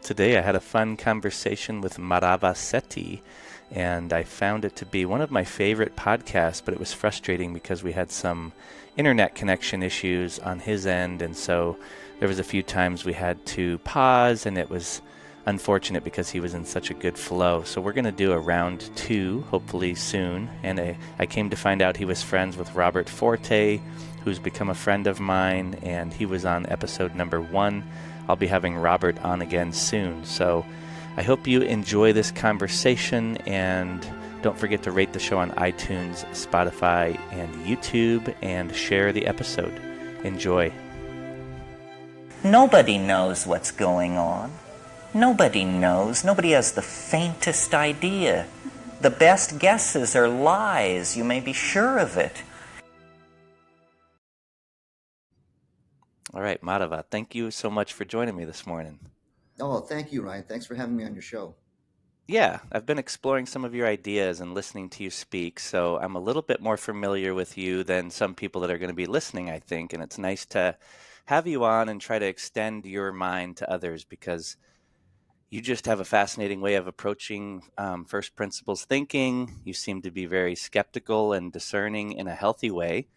Today I had a fun conversation with Madhava Setty, and I found it to be one of my favorite podcasts, but it was frustrating because we had some internet connection issues on his end, and so there was a few times we had to pause, and it was unfortunate because he was in such a good flow. So we're going to do a round two, hopefully soon, and I came to find out he was friends with Robert Forte, who's become a friend of mine, and he was on episode number 1. I'll be having Robert on again soon. So I hope you enjoy this conversation, and don't forget to rate the show on iTunes, Spotify, and YouTube, and share the episode. Enjoy. Nobody knows what's going on. Nobody knows. Nobody has the faintest idea. The best guesses are lies. You may be sure of it. All right, Madhava, thank you so much for joining me this morning. Oh, thank you, Ryan. Thanks for having me on your show. Yeah, I've been exploring some of your ideas and listening to you speak, so I'm a little bit more familiar with you than some people that are going to be listening, I think, and it's nice to have you on and try to extend your mind to others because you just have a fascinating way of approaching first principles thinking. You seem to be very skeptical and discerning in a healthy way.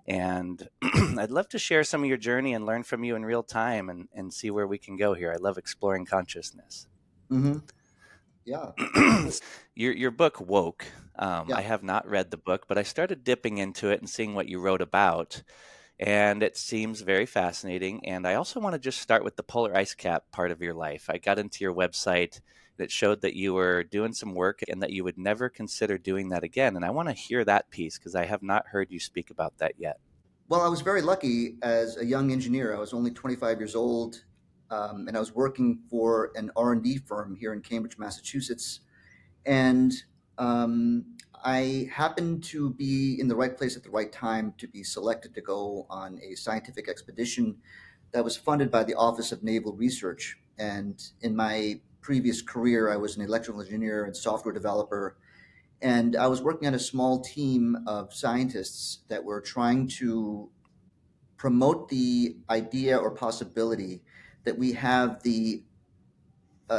And I'd love to share some of your journey and learn from you in real time and see where we can go here. I love exploring consciousness. Mm-hmm. Yeah. Your book, Woke, Yeah. I have not read the book, but I started dipping into it and seeing what you wrote about. And it seems very fascinating. And I also want to just start with the polar ice cap part of your life. I got into your website that showed that you were doing some work and that you would never consider doing that again. And I want to hear that piece because I have not heard you speak about that yet. Well, I was very lucky as a young engineer. I was only 25 years old, and I was working for an R&D firm here in Cambridge, Massachusetts. And um, I happened to be in the right place at the right time to be selected to go on a scientific expedition that was funded by the Office of Naval Research. And in my previous career, I was an electrical engineer and software developer. And I was working on a small team of scientists that were trying to promote the idea or possibility that we have the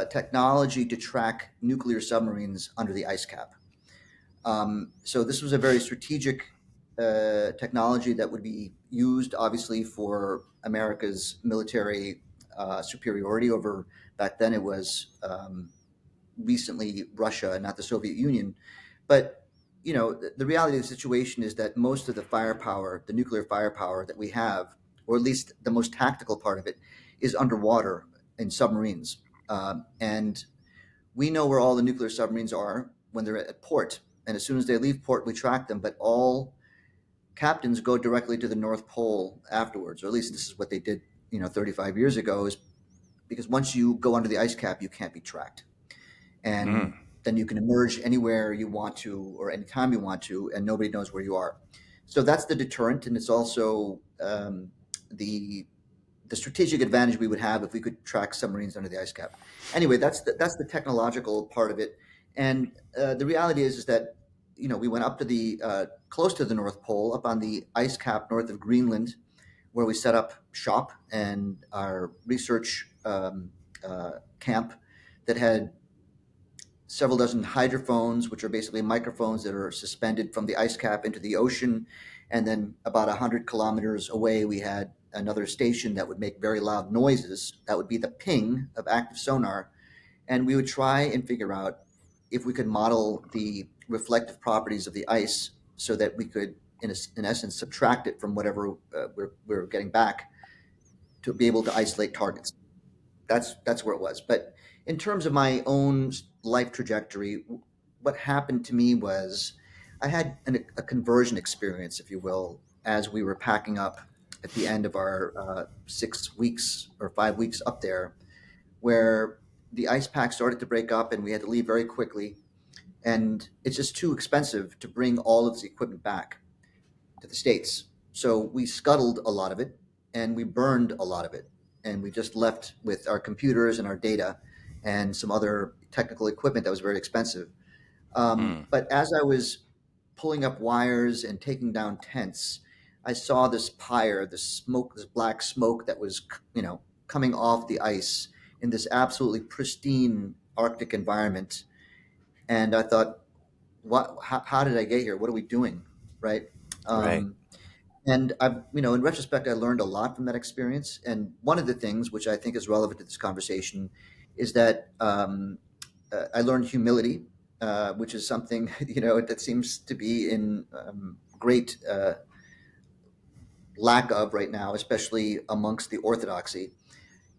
technology to track nuclear submarines under the ice cap. So this was a very strategic technology that would be used, obviously, for America's military superiority over. Back then, it was recently Russia, not the Soviet Union. But the reality of the situation is that most of the firepower, the nuclear firepower that we have, or at least the most tactical part of it, is underwater in submarines. And we know where all the nuclear submarines are when they're at port. And as soon as they leave port, we track them. But all captains go directly to the North Pole afterwards, or at least this is what they did, 35 years ago, is because once you go under the ice cap, you can't be tracked. And then you can emerge anywhere you want to or anytime you want to, and nobody knows where you are. So that's the deterrent, and it's also the strategic advantage we would have if we could track submarines under the ice cap. Anyway, that's the technological part of it, and the reality is that we went up to the close to the North Pole, up on the ice cap north of Greenland, where we set up shop and our research camp that had several dozen hydrophones, which are basically microphones that are suspended from the ice cap into the ocean. And then about 100 kilometers away, we had another station that would make very loud noises. That would be the ping of active sonar. And we would try and figure out if we could model the reflective properties of the ice so that we could, in essence, subtract it from whatever we're getting back to be able to isolate targets. That's where it was. But in terms of my own life trajectory, what happened to me was I had a conversion experience, if you will, as we were packing up at the end of our 6 weeks or 5 weeks up there, where the ice pack started to break up and we had to leave very quickly. And it's just too expensive to bring all of this equipment back to the States. So we scuttled a lot of it and we burned a lot of it. And we just left with our computers and our data and some other technical equipment that was very expensive. But as I was pulling up wires and taking down tents, I saw this pyre, this smoke, this black smoke that was, coming off the ice. in this absolutely pristine Arctic environment. And I thought, what? How did I get here? What are we doing, right? Right. Um, and I've, in retrospect, I learned a lot from that experience. And one of the things which I think is relevant to this conversation is that I learned humility, which is something that seems to be in great lack of right now, especially amongst the orthodoxy.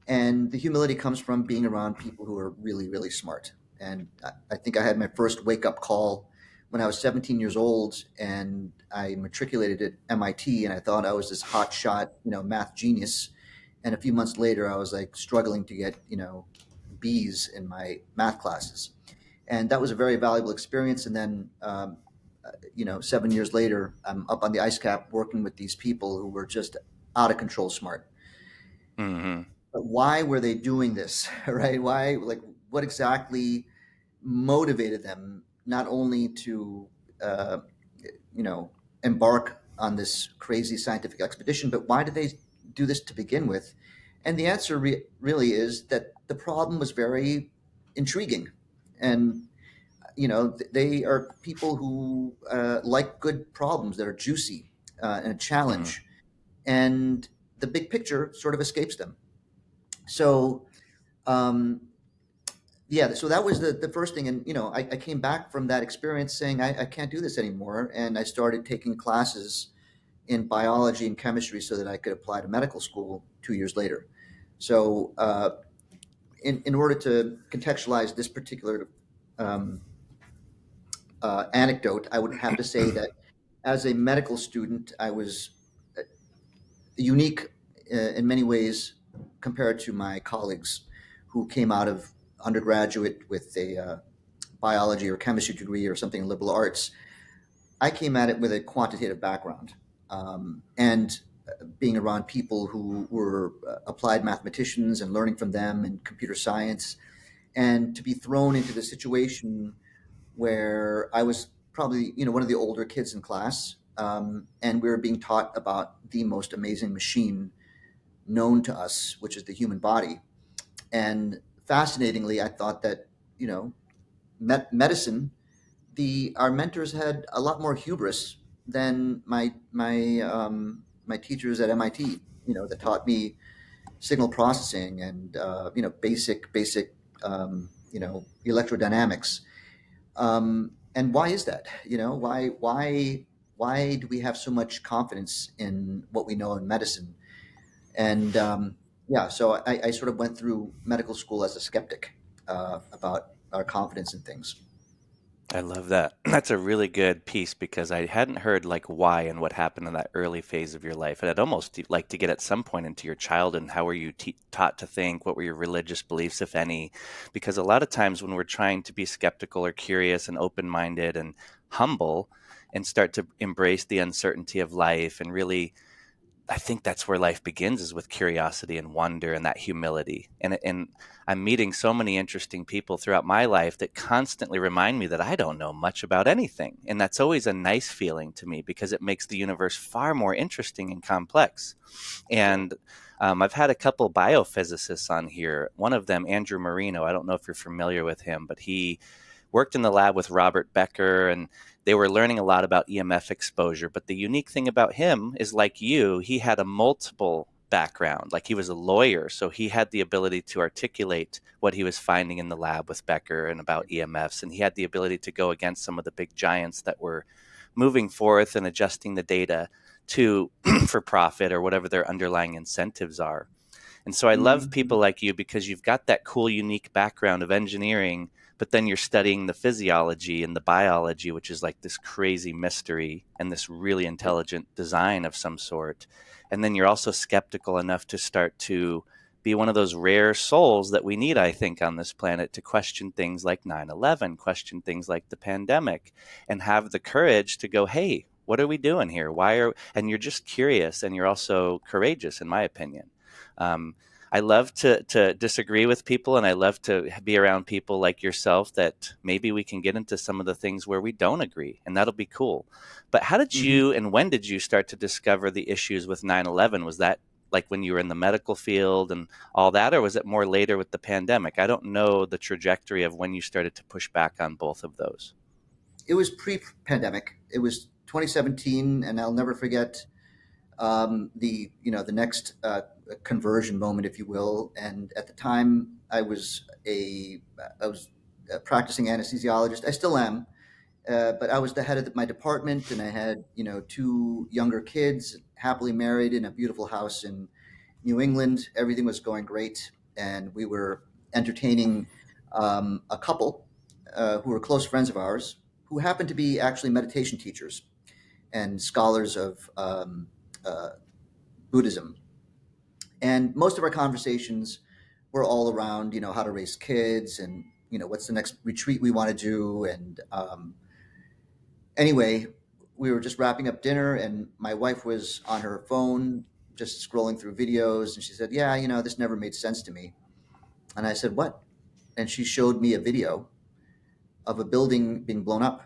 And the humility comes from being around people who are really, really smart. And I think I had my first wake up call when I was 17 years old, and I matriculated at MIT, and I thought I was this hot shot, math genius. And a few months later, I was like struggling to get, B's in my math classes. And that was a very valuable experience. And then, 7 years later, I'm up on the ice cap working with these people who were just out of control smart. Hmm. But why were they doing this? Right? Why, like, what exactly motivated them not only to, uh, embark on this crazy scientific expedition, but why did they do this to begin with? And the answer really is that the problem was very intriguing. And, they are people who like good problems that are juicy and a Hmm. challenge. And the big picture sort of escapes them. So, um, yeah, so that was the first thing. And, I came back from that experience saying, I can't do this anymore. And I started taking classes in biology and chemistry so that I could apply to medical school 2 years later. So, in order to contextualize this particular um, anecdote, I would have to say that as a medical student, I was unique in many ways compared to my colleagues who came out of undergraduate with a biology or chemistry degree or something in liberal arts. I came at it with a quantitative background, and being around people who were applied mathematicians and learning from them in computer science, and to be thrown into the situation where I was probably one of the older kids in class, and we were being taught about the most amazing machine known to us, which is the human body. And fascinatingly, I thought that you know medicine, the our mentors had a lot more hubris than my teachers at MIT. That taught me signal processing and basic electrodynamics. And why is that? Why do we have so much confidence in what we know in medicine? And yeah, so I sort of went through medical school as a skeptic about our confidence in things. I love that. That's a really good piece because I hadn't heard like why and what happened in that early phase of your life. And I'd almost like to get at some point into your childhood and how were you taught to think? What were your religious beliefs, if any? Because a lot of times when we're trying to be skeptical or curious and open-minded and humble and start to embrace the uncertainty of life and really I think that's where life begins is with curiosity and wonder and that humility. And I'm meeting so many interesting people throughout my life that constantly remind me that I don't know much about anything. And that's always a nice feeling to me because it makes the universe far more interesting and complex. And I've had a couple biophysicists on here. One of them, Andrew Marino, I don't know if you're familiar with him, but he worked in the lab with Robert Becker and they were learning a lot about EMF exposure. But the unique thing about him is like you, he had a multiple background. Like he was a lawyer, so he had the ability to articulate what he was finding in the lab with Becker and about EMFs. And he had the ability to go against some of the big giants that were moving forth and adjusting the data to for profit or whatever their underlying incentives are. And so I love Mhm. people like you because you've got that cool, unique background of engineering, but then you're studying the physiology and the biology, which is like this crazy mystery and this really intelligent design of some sort. And then you're also skeptical enough to start to be one of those rare souls that we need, I think, on this planet to question things like 9/11, question things like the pandemic, and have the courage to go, hey, what are we doing here? And you're just curious and you're also courageous, in my opinion. Um, I love to disagree with people, and I love to be around people like yourself that maybe we can get into some of the things where we don't agree, and that'll be cool. But how did Mhm. you and when did you start to discover the issues with 9/11? Was that like when you were in the medical field and all that, or was it more later with the pandemic? I don't know the trajectory of when you started to push back on both of those. It was pre-pandemic. It was 2017, and I'll never forget the next conversion moment, if you will. And at the time, I was a practicing anesthesiologist. I still am, but I was the head of my department, and I had two younger kids, happily married in a beautiful house in New England. Everything was going great, and we were entertaining a couple who were close friends of ours, who happened to be actually meditation teachers and scholars of uh, Buddhism. And most of our conversations were all around, how to raise kids and, what's the next retreat we want to do. And anyway, we were just wrapping up dinner, and my wife was on her phone, just scrolling through videos. And she said, "Yeah, this never made sense to me." And I said, "What?" And she showed me a video of a building being blown up.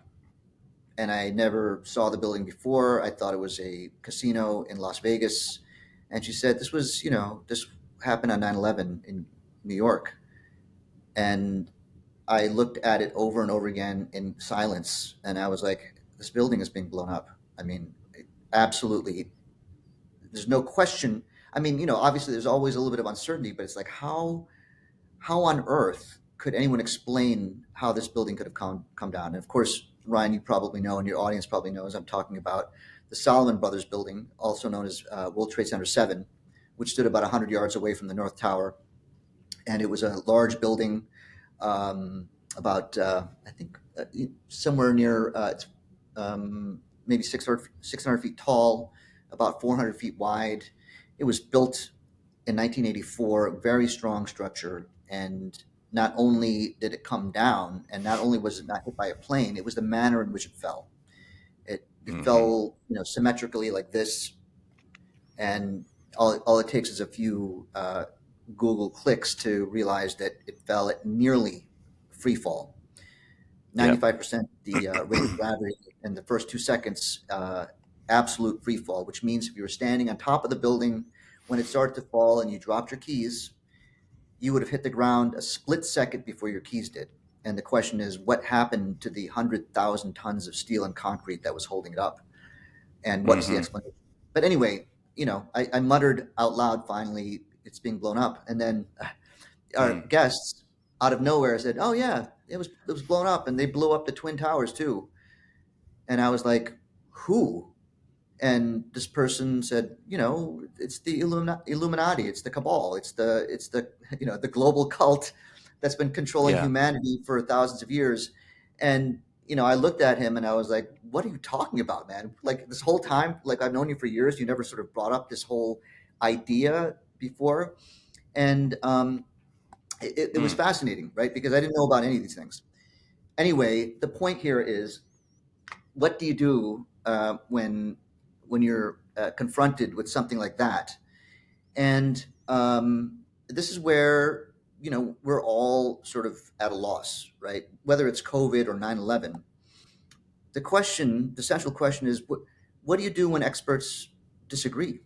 And I never saw the building before. I thought it was a casino in Las Vegas. And she said, this happened on 9/11 in New York. And I looked at it over and over again in silence. And I was like, this building is being blown up. I mean, absolutely. There's no question. I mean, obviously there's always a little bit of uncertainty, but it's like, how on earth could anyone explain how this building could have come down? And of course, Ryan, you probably know, and your audience probably knows, I'm talking about the Salomon Brothers building, also known as World Trade Center 7, which stood about 100 yards away from the North Tower. And it was a large building, about, I think, somewhere near, it's maybe 600 feet tall, about 400 feet wide. It was built in 1984, a very strong structure. And not only did it come down, and not only was it not hit by a plane, it was the manner in which it fell. It fell, symmetrically like this, and all it takes is a few Google clicks to realize that it fell at nearly free fall. 95% the rate of gravity in the first 2 seconds, absolute free fall, which means if you were standing on top of the building when it started to fall and you dropped your keys, you would have hit the ground a split second before your keys did. And the question is, what happened to the 100,000 tons of steel and concrete that was holding it up? And what's the explanation? But anyway, I muttered out loud, finally, it's being blown up. And then our guests out of nowhere said, "Oh yeah, it was blown up, and they blew up the Twin Towers too." And I was like, "Who?" And this person said, "It's the Illuminati, it's the cabal, it's the the global cult that's been controlling humanity for thousands of years." And I looked at him and I was like, "What are you talking about, man? Like, this whole time, like, I've known you for years, you never sort of brought up this whole idea before." And it was fascinating, right? Because I didn't know about any of these things. Anyway, the point here is, what do you do when you're confronted with something like that? And this is where we're all sort of at a loss, right? Whether it's COVID or 9/11, the central question is, what do you do when experts disagree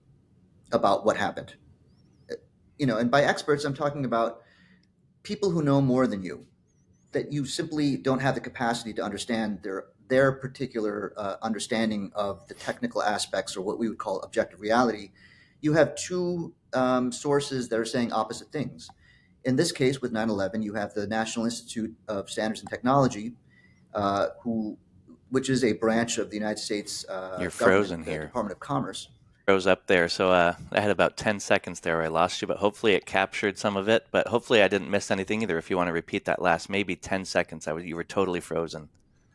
about what happened? And by experts, I'm talking about people who know more than you, that you simply don't have the capacity to understand their particular understanding of the technical aspects, or what we would call objective reality. You have two sources that are saying opposite things. In this case, with 9/11, you have the National Institute of Standards and Technology, which is a branch of the United States You're government, frozen the here. Department of Commerce. Froze up there. So I had about 10 seconds there where I lost you, but hopefully it captured some of it. But hopefully I didn't miss anything either. If you want to repeat that last maybe 10 seconds, you were totally frozen.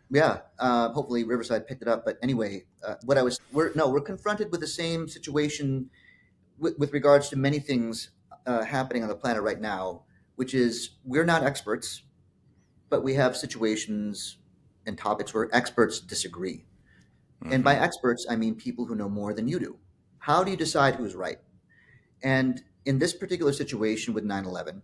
Yeah, hopefully Riverside picked it up. But anyway, we're confronted with the same situation with regards to many things happening on the planet right now, which is, we're not experts, but we have situations and topics where experts disagree. And by experts, I mean people who know more than you do. How do you decide who's right? And in this particular situation with 9/11,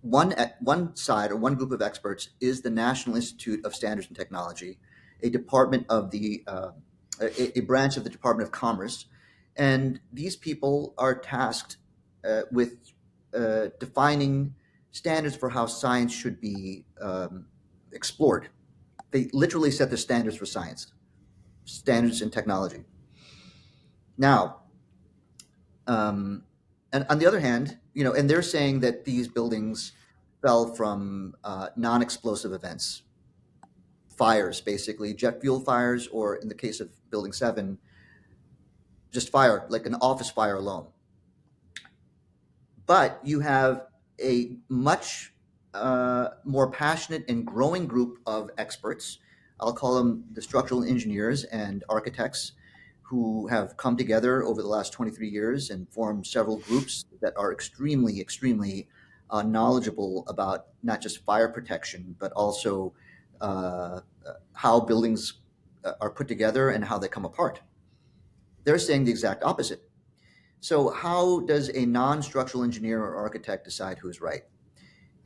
one side, or one group of experts, is the National Institute of Standards and Technology, a department of a branch of the Department of Commerce. And these people are tasked with defining standards for how science should be explored. They literally set the standards for science, standards in technology. Now, and on the other hand, and they're saying that these buildings fell from non-explosive events, fires, basically jet fuel fires, or in the case of Building 7, just fire, like an office fire alone. But you have a much more passionate and growing group of experts. I'll call them the structural engineers and architects who have come together over the last 23 years and formed several groups that are extremely, extremely knowledgeable about not just fire protection, but also how buildings are put together and how they come apart. They're saying the exact opposite. So, how does a non structural engineer or architect decide who's right?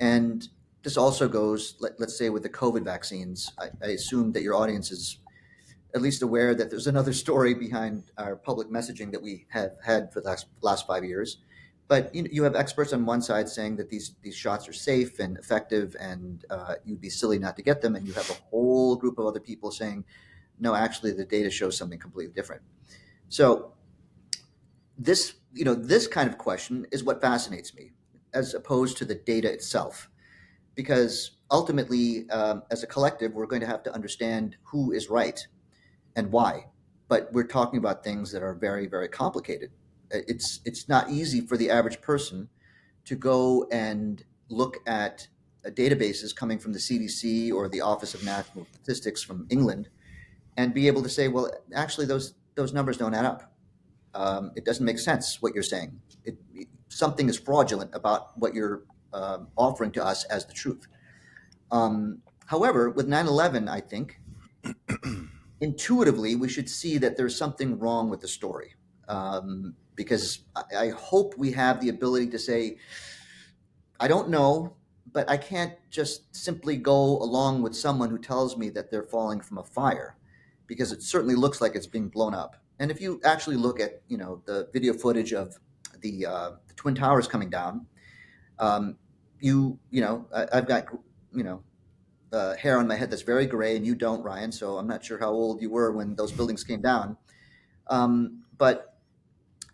And this also goes, let's say, with the COVID vaccines. I assume that your audience is at least aware that there's another story behind our public messaging that we have had for the last 5 years. But you have experts on one side saying that these shots are safe and effective, and you'd be silly not to get them. And you have a whole group of other people saying, no, actually, the data shows something completely different. So this kind of question is what fascinates me, as opposed to the data itself, because ultimately, as a collective, we're going to have to understand who is right and why. But we're talking about things that are very, very complicated. It's not easy for the average person to go and look at databases coming from the CDC or the Office of National Statistics from England and be able to say, well, actually, those numbers don't add up. It doesn't make sense what you're saying. Something is fraudulent about what you're offering to us as the truth. However, with 9/11, I think intuitively we should see that there's something wrong with the story, because I hope we have the ability to say, I don't know, but I can't just simply go along with someone who tells me that they're falling from a fire, because it certainly looks like it's being blown up. And if you actually look at the video footage of the Twin Towers coming down, I've got hair on my head that's very gray, and you don't, Ryan. So I'm not sure how old you were when those buildings came down. But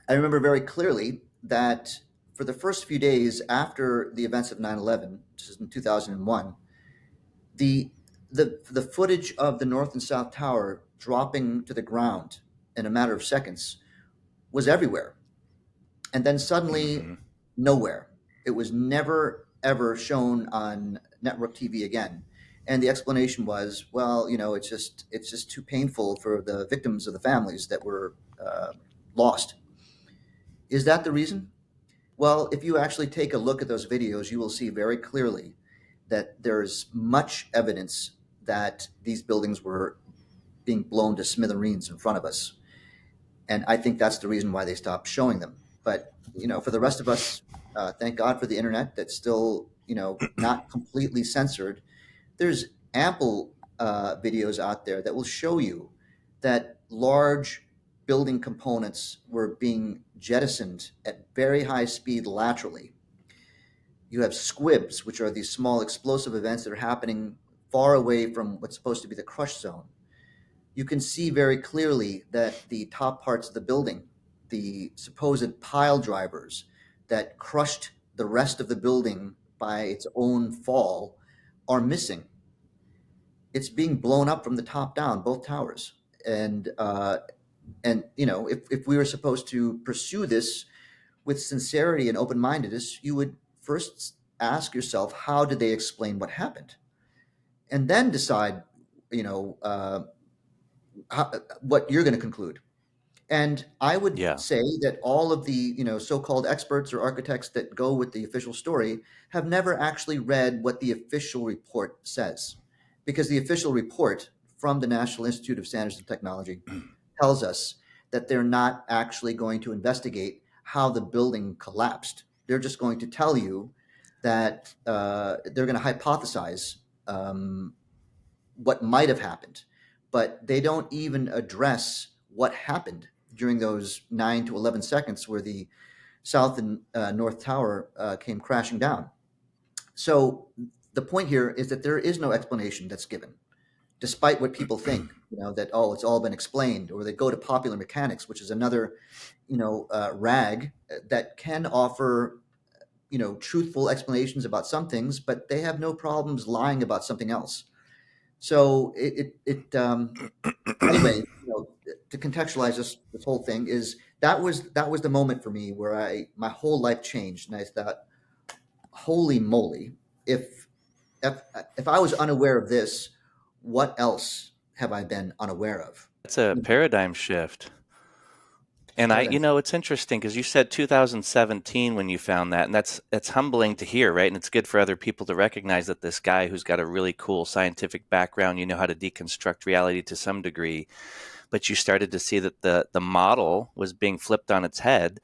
I remember very clearly that for the first few days after the events of 9/11, which is in 2001, the footage of the North and South Tower dropping to the ground in a matter of seconds was everywhere. And then suddenly, nowhere. It was never, ever shown on network TV again. And the explanation was, well, it's just too painful for the victims of the families that were lost. Is that the reason? Well, if you actually take a look at those videos, you will see very clearly that there's much evidence that these buildings were being blown to smithereens in front of us. And I think that's the reason why they stopped showing them. But, for the rest of us, thank God for the internet that's still, not completely censored. There's ample videos out there that will show you that large building components were being jettisoned at very high speed laterally. You have squibs, which are these small explosive events that are happening far away from what's supposed to be the crush zone. You can see very clearly that the top parts of the building, the supposed pile drivers that crushed the rest of the building by its own fall, are missing. It's being blown up from the top down, both towers. And if we were supposed to pursue this with sincerity and open-mindedness, you would first ask yourself, how did they explain what happened, and then decide, you know, what you're going to conclude. And I would Yeah. say that all of the so-called experts or architects that go with the official story have never actually read what the official report says, because the official report from the National Institute of Standards and Technology tells us that they're not actually going to investigate how the building collapsed. They're just going to tell you that they're going to hypothesize what might have happened, but they don't even address what happened. during those 9 to 11 seconds where the South and North Tower came crashing down. So the point here is that there is no explanation that's given, despite what people think, that, oh, it's all been explained, or they go to popular mechanics, which is another, rag that can offer, truthful explanations about some things, but they have no problems lying about something else. So anyway, to contextualize this whole thing is that was the moment for me where my whole life changed, and I thought, holy moly, if if if I was unaware of this, what else have I been unaware of? It's a paradigm shift. And Paradigm. it's interesting because you said 2017 when you found that, and that's humbling to hear, right? And it's good for other people to recognize that this guy who's got a really cool scientific background, how to deconstruct reality to some degree, but you started to see that the model was being flipped on its head.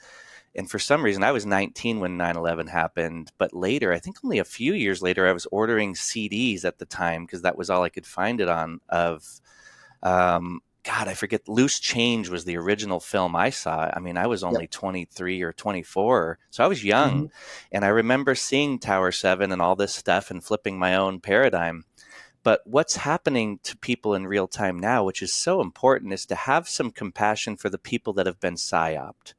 And for some reason, I was 19 when 9/11 happened, but later, I think only a few years later, I was ordering CDs at the time because that was all I could find it on of God, I forget. Loose Change was the original film I saw. I mean, I was only Yep. 23 or 24, so I was young. Mhm. And I remember seeing Tower 7 and all this stuff and flipping my own paradigm. But what's happening to people in real time now, which is so important, is to have some compassion for the people that have been psyoped.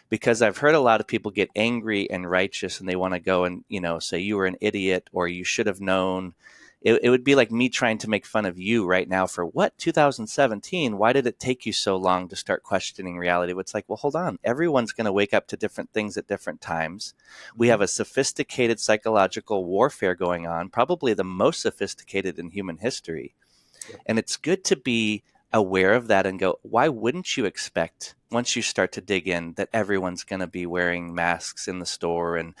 Because I've heard a lot of people get angry and righteous and they want to go and, say you were an idiot or you should have known. It would be like me trying to make fun of you right now for what, 2017? Why did it take you so long to start questioning reality? It's like, well, hold on. Everyone's going to wake up to different things at different times. We have a sophisticated psychological warfare going on, probably the most sophisticated in human history. Yep. And it's good to be aware of that and go, why wouldn't you expect, once you start to dig in, that everyone's going to be wearing masks in the store and,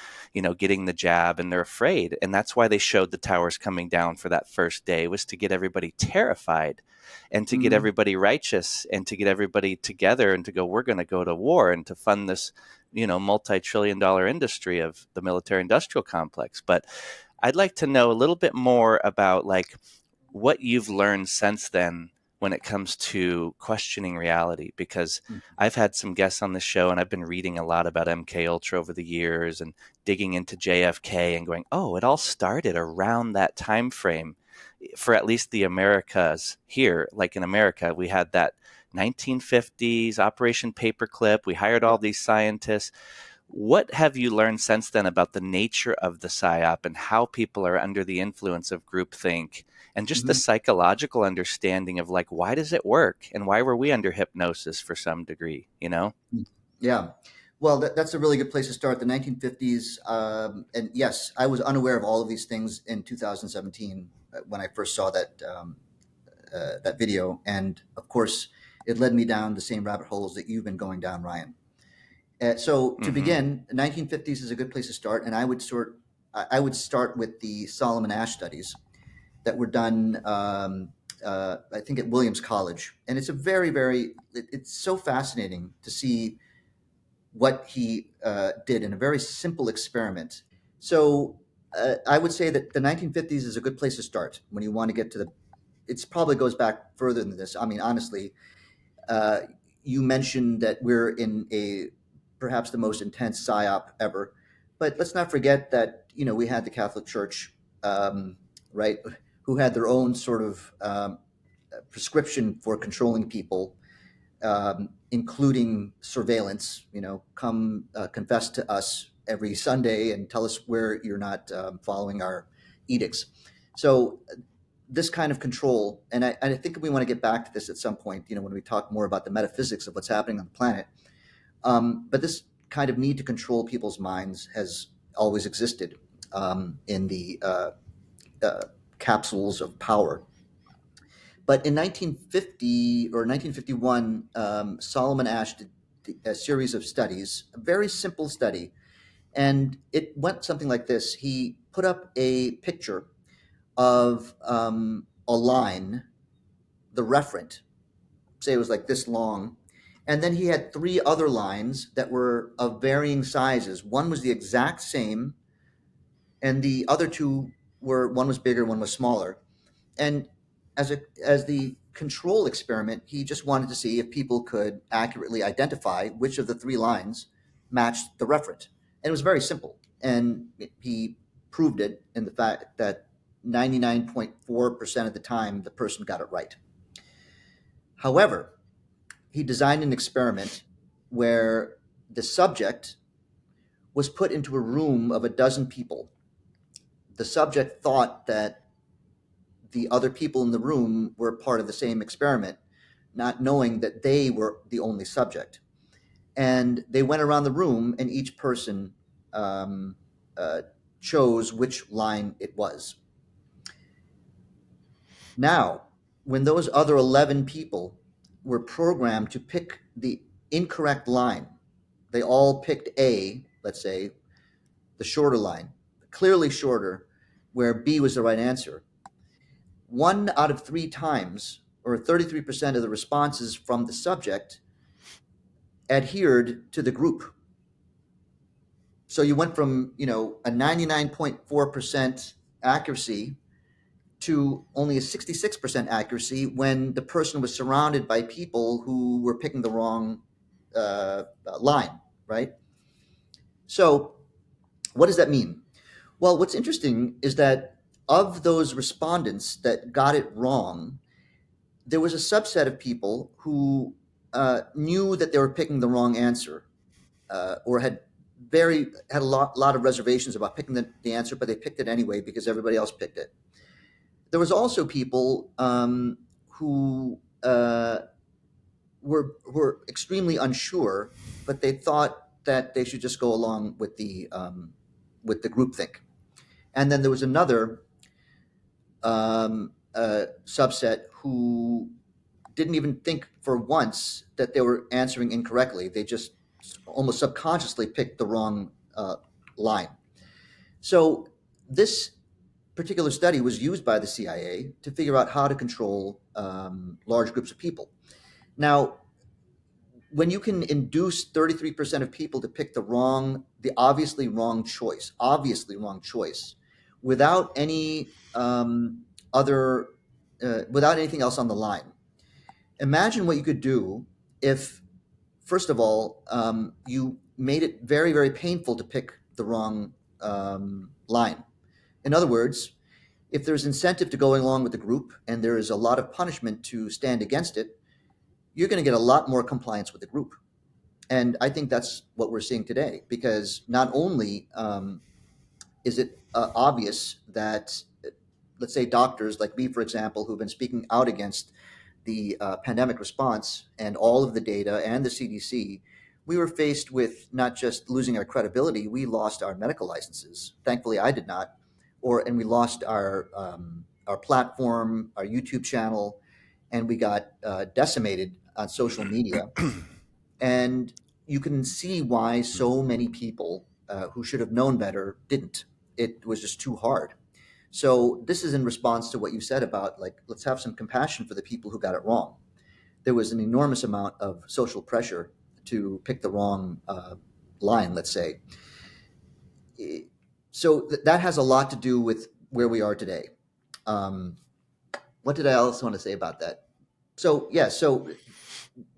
getting the jab, and they're afraid. And that's why they showed the towers coming down for that first day, was to get everybody terrified and to get Mhm. everybody righteous and to get everybody together and to go, we're going to go to war and to fund this, multi-trillion-dollar industry of the military industrial complex. But I'd like to know a little bit more about like what you've learned since then when it comes to questioning reality, because Mhm. I've had some guests on the show and I've been reading a lot about MK Ultra over the years and digging into JFK and going, oh, it all started around that time frame for at least the Americas here. Like in America, we had that 1950s Operation Paperclip. We hired all these scientists. What have you learned since then about the nature of the PSYOP and how people are under the influence of groupthink and just the Mhm. psychological understanding of like, why does it work and why were we under hypnosis for some degree, Yeah. Well, that's a really good place to start. The 1950s, and yes, I was unaware of all of these things in 2017 when I first saw that video, and of course, it led me down the same rabbit holes that you've been going down, Ryan. So to Mm-hmm. begin, 1950s is a good place to start, and I would start with the Solomon Asch studies that were done, I think, at Williams College, and it's a it's so fascinating to see what he did in a very simple experiment. So I would say that the 1950s is a good place to start when you want to get to the. It probably goes back further than this. I mean, honestly, uh, you mentioned that we're in a perhaps the most intense psyop ever, but let's not forget that we had the Catholic Church, right, who had their own sort of prescription for controlling people, including surveillance. Come confess to us every Sunday and tell us where you're not following our edicts. So this kind of control, and I think we want to get back to this at some point, when we talk more about the metaphysics of what's happening on the planet. But this kind of need to control people's minds has always existed in the uh, capsules of power. But in 1950 or 1951, Solomon Asch did a series of studies, a very simple study, and it went something like this. He put up a picture of a line, the referent, say it was like this long, and then he had three other lines that were of varying sizes. One was the exact same, and the other two were, one was bigger, one was smaller. And as the control experiment, he just wanted to see if people could accurately identify which of the three lines matched the referent. And it was very simple. And he proved it in the fact that 99.4% of the time the person got it right. However, he designed an experiment where the subject was put into a room of a dozen people. The subject thought that the other people in the room were part of the same experiment, not knowing that they were the only subject. And they went around the room, and each person um, chose which line it was. Now, when those other 11 people were programmed to pick the incorrect line, they all picked A, let's say, the shorter line, clearly shorter, where B was the right answer. 1 out of 3 times, or 33% of the responses from the subject, adhered to the group. So you went from, a 99.4% accuracy to only a 66% accuracy when the person was surrounded by people who were picking the wrong line, right? So what does that mean? Well, what's interesting is that of those respondents that got it wrong, there was a subset of people who knew that they were picking the wrong answer, or had a lot of reservations about picking the answer, but they picked it anyway because everybody else picked it. There was also people who were extremely unsure, but they thought that they should just go along with the groupthink. And then there was another subset who didn't even think for once that they were answering incorrectly. They just almost subconsciously picked the wrong line. So this particular study was used by the CIA to figure out how to control large groups of people. Now, when you can induce 33% of people to pick the obviously wrong choice, without any without anything else on the line, imagine what you could do if, first of all, you made it very, very painful to pick the wrong line. In other words, if there's incentive to going along with the group and there is a lot of punishment to stand against it, you're going to get a lot more compliance with the group. And I think that's what we're seeing today, because not only is it obvious that, let's say, doctors like me, for example, who've been speaking out against the pandemic response and all of the data and the CDC, we were faced with not just losing our credibility, we lost our medical licenses. Thankfully, I did not. And we lost our platform, our YouTube channel, and we got decimated on social media. And you can see why so many people who should have known better didn't. It was just too hard. So this is in response to what you said about, like, let's have some compassion for the people who got it wrong. There was an enormous amount of social pressure to pick the wrong line, let's say. So that has a lot to do with where we are today. What did I also want to say about that? So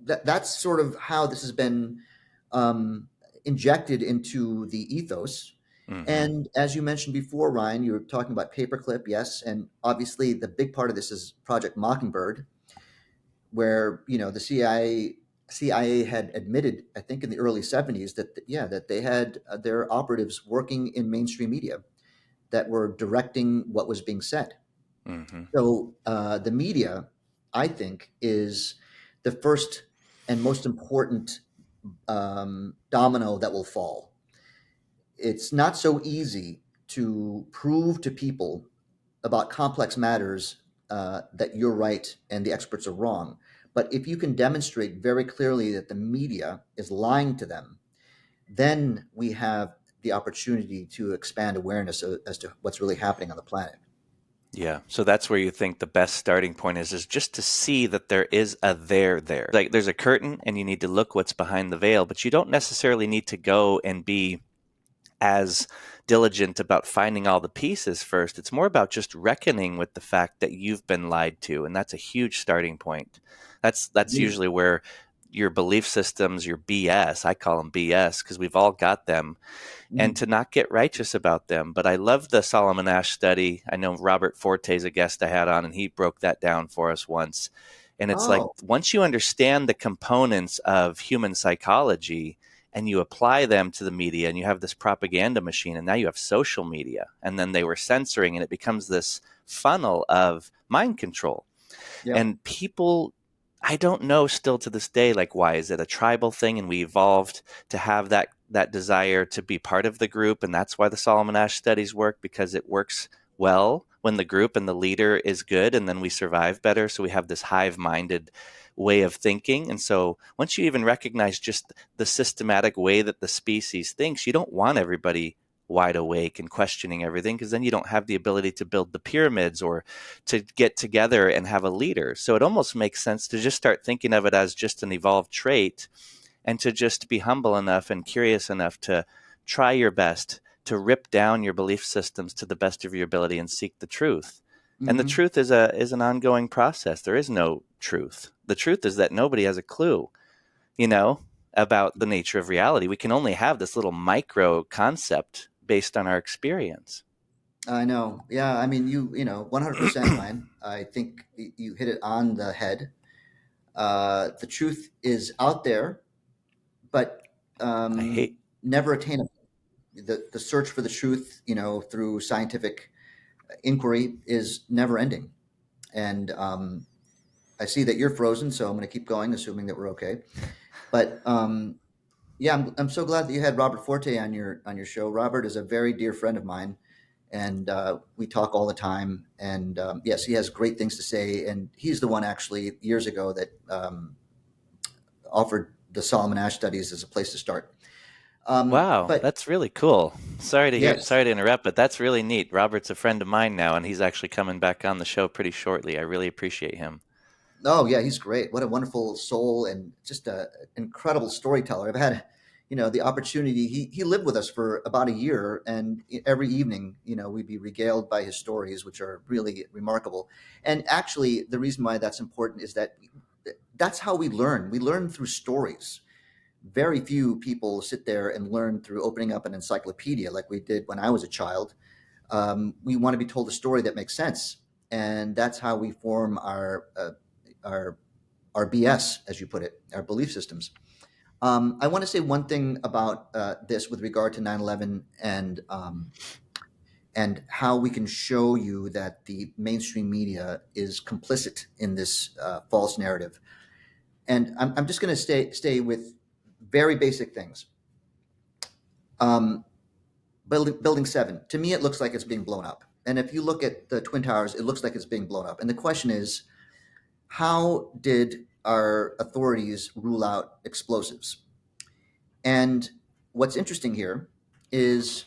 that's sort of how this has been injected into the ethos. Mm-hmm. And as you mentioned before, Ryan, you were talking about paperclip, yes, and obviously the big part of this is Project Mockingbird, where the CIA had admitted, I think in the early 70s, that they had their operatives working in mainstream media that were directing what was being said. Mm-hmm. So the media, I think, is the first and most important domino that will fall. It's not so easy to prove to people about complex matters that you're right and the experts are wrong. But if you can demonstrate very clearly that the media is lying to them, then we have the opportunity to expand awareness as to what's really happening on the planet. Yeah. So that's where you think the best starting point is just to see that there is a there. Like there's a curtain and you need to look what's behind the veil, but you don't necessarily need to go and be as diligent about finding all the pieces first. It's more about just reckoning with the fact that you've been lied to, and that's a huge starting point. That's usually where your belief systems, your BS, I call them BS because we've all got them, and to not get righteous about them. But I love the Solomon Asch study. I know Robert Forte is a guest I had on, and he broke that down for us once. And it's like, Oh, once you understand the components of human psychology and you apply them to the media, and you have this propaganda machine, and now you have social media, and then they were censoring, and it becomes this funnel of mind control. yeah. And people, I don't know still to this day, like, why is it a tribal thing and we evolved to have that desire to be part of the group, and that's why the Solomon Asch studies work, because it works well when the group and the leader is good, and then we survive better. So we have this hive-minded way of thinking. And so once you even recognize just the systematic way that the species thinks, you don't want everybody wide awake and questioning everything, because then you don't have the ability to build the pyramids or to get together and have a leader. So it almost makes sense to just start thinking of it as just an evolved trait, and to just be humble enough and curious enough to try your best to rip down your belief systems to the best of your ability and seek the truth. And the Hmm. truth is an ongoing process. There is no truth. The truth is that nobody has a clue, you know, about the nature of reality. We can only have this little micro concept based on our experience. I know. Yeah. I mean, 100%, Ryan. I think you hit it on the head. The truth is out there, but I hate never attainable. The search for the truth, through scientific inquiry is never ending. And I see that you're frozen, so I'm going to keep going, assuming that we're okay. But yeah, I'm so glad that you had Robert Forte on your show. Robert is a very dear friend of mine, and we talk all the time. And yes, he has great things to say. And he's the one actually years ago that offered the Solomon Asch studies as a place to start. Wow, But that's really cool. Sorry to hear, yes, sorry to interrupt, but that's really neat. Robert's a friend of mine now, and he's actually coming back on the show pretty shortly. I really appreciate him. oh yeah, he's great. What a wonderful soul and just a incredible storyteller. I've had, the opportunity. He lived with us for about a year, and every evening, we'd be regaled by his stories, which are really remarkable. And actually, the reason why that's important is that that's how we learn. We learn through stories. Very few people sit there and learn through opening up an encyclopedia like we did when I was a child. We want to be told a story that makes sense, and that's how we form our our BS, as you put it, our belief systems. I want to say one thing about this with regard to 9/11 and how we can show you that the mainstream media is complicit in this false narrative. And I'm just going to stay with very basic things. Um, building 7, to me, it looks like it's being blown up. And if you look at the Twin Towers, it looks like it's being blown up. And the question is, how did our authorities rule out explosives? And what's interesting here is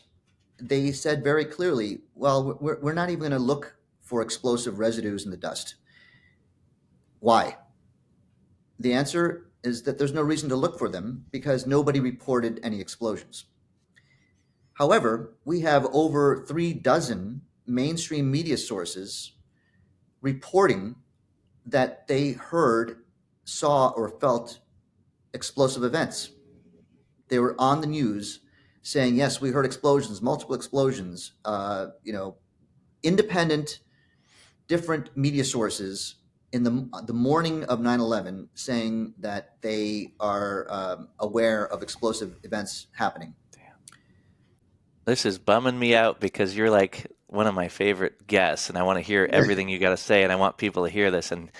they said very clearly, well, we're not even going to look for explosive residues in the dust. Why? The answer is that there's no reason to look for them because nobody reported any explosions. However, we have over 3 dozen mainstream media sources reporting that they heard, saw, or felt explosive events. They were on the news saying, yes, we heard explosions, multiple explosions. Independent, different media sources in the morning of 9/11 saying that they are aware of explosive events happening. This is bumming me out because you're like one of my favorite guests, and I want to hear everything you got to say, and I want people to hear this, and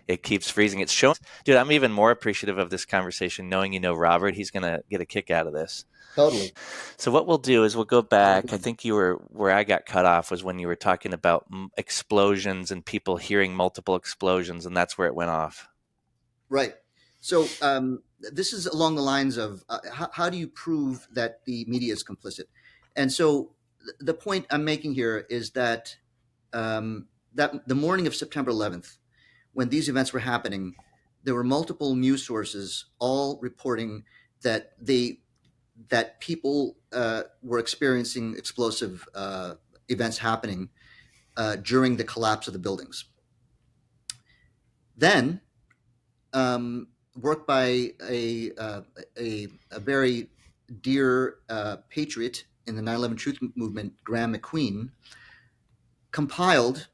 it keeps freezing. It's showing, dude. I'm even more appreciative of this conversation, knowing you know Robert. He's gonna get a kick out of this. Totally. So what we'll do is we'll go back. I think you were where I got cut off was when you were talking about explosions and people hearing multiple explosions, and that's where it went off. Right. So this is along the lines of how do you prove that the media is complicit? And so the point I'm making here is that the morning of September 11th, when these events were happening, there were multiple news sources all reporting that that people were experiencing explosive events happening during the collapse of the buildings. Then, work by a very dear patriot in the 9/11 Truth Movement, Graham McQueen, compiled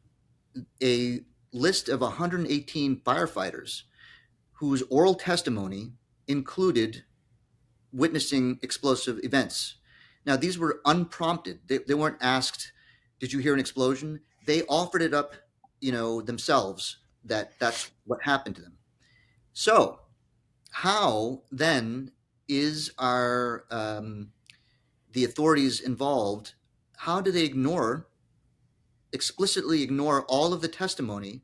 a list of 118 firefighters whose oral testimony included witnessing explosive events. Now, these were unprompted. They weren't asked, "Did you hear an explosion?" They offered it up, themselves, that's what happened to them. So, how then is our the authorities involved? How do they explicitly ignore all of the testimony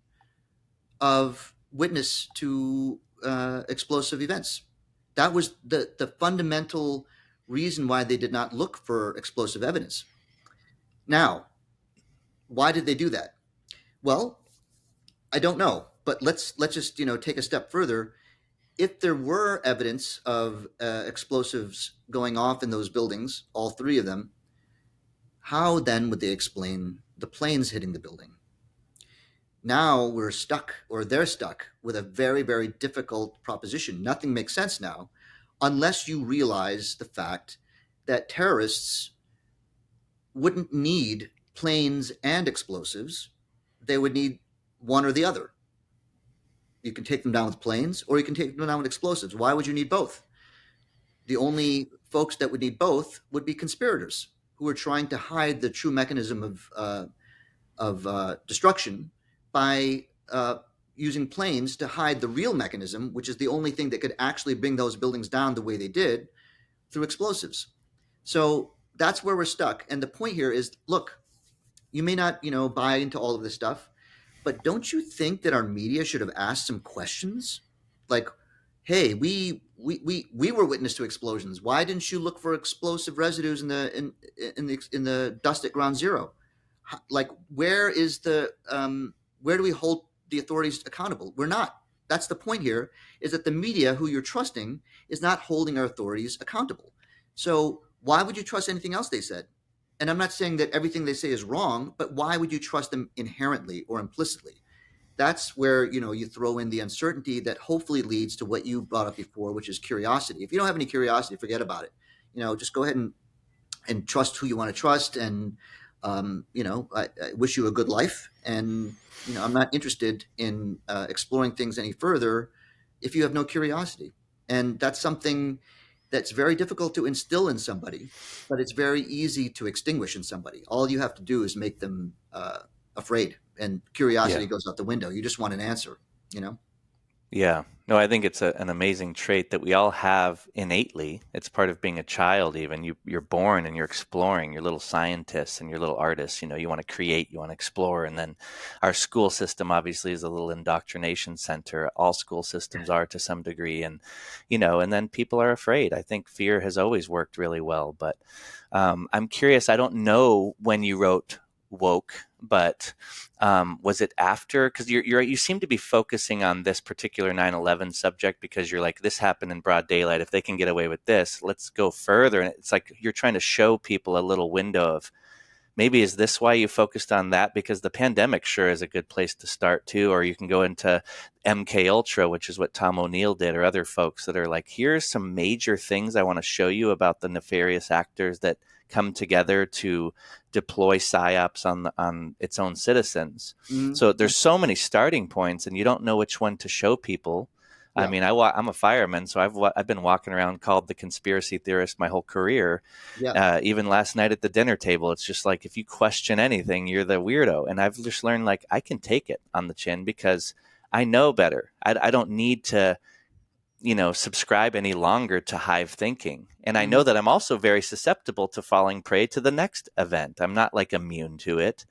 of witness to explosive events? That was the fundamental reason why they did not look for explosive evidence. Now, why did they do that? Well, I don't know, but let's just take a step further. If there were evidence of explosives going off in those buildings, all three of them, how then would they explain the planes hitting the building? Now we're stuck, or they're stuck, with a very, very difficult proposition. Nothing makes sense now unless you realize the fact that terrorists wouldn't need planes and explosives. They would need one or the other. You can take them down with planes, or you can take them down with explosives. Why would you need both? The only folks that would need both would be conspirators who are trying to hide the true mechanism of destruction by using planes to hide the real mechanism, which is the only thing that could actually bring those buildings down the way they did, through explosives. So that's where we're stuck. And the point here is, look, you may not, buy into all of this stuff, but don't you think that our media should have asked some questions? Like, hey, we were witness to explosions. Why didn't you look for explosive residues in the dust at ground zero? Like, where do we hold the authorities accountable? We're not. That's the point here, is that the media, who you're trusting, is not holding our authorities accountable. So why would you trust anything else they said? And I'm not saying that everything they say is wrong, but why would you trust them inherently or implicitly? That's where you throw in the uncertainty that hopefully leads to what you brought up before, which is curiosity. If you don't have any curiosity, forget about it. Just go ahead and trust who you want to trust. And I wish you a good life. And I'm not interested in exploring things any further if you have no curiosity. And that's something that's very difficult to instill in somebody, but it's very easy to extinguish in somebody. All you have to do is make them afraid, and curiosity Yeah. goes out the window. You just want an answer, Yeah. No, I think it's an amazing trait that we all have innately. It's part of being a child even. You're born and you're exploring. You're little scientists and you're little artists. You want to create, you want to explore. And then our school system obviously is a little indoctrination center. All school systems are to some degree. And then people are afraid. I think fear has always worked really well. But I'm curious, I don't know when you wrote Woke, but was it after? Because you seem to be focusing on this particular 9/11 subject because you're like, this happened in broad daylight. If they can get away with this, let's go further. And it's like you're trying to show people a little window of, maybe is this why you focused on that? Because the pandemic sure is a good place to start too. Or you can go into MK Ultra, which is what Tom O'Neill did, or other folks that are like, here's some major things I want to show you about the nefarious actors that come together to deploy psyops on its own citizens. Mm-hmm. So there's so many starting points, and you don't know which one to show people. I Yeah. mean, I'm a fireman, so I've been walking around called the conspiracy theorist my whole career. Yeah. Even last night at the dinner table, it's just like, if you question anything, you're the weirdo. And I've just learned, like, I can take it on the chin because I know better. I don't need to, subscribe any longer to hive thinking. And I know Mm-hmm. that I'm also very susceptible to falling prey to the next event. I'm not like immune to it.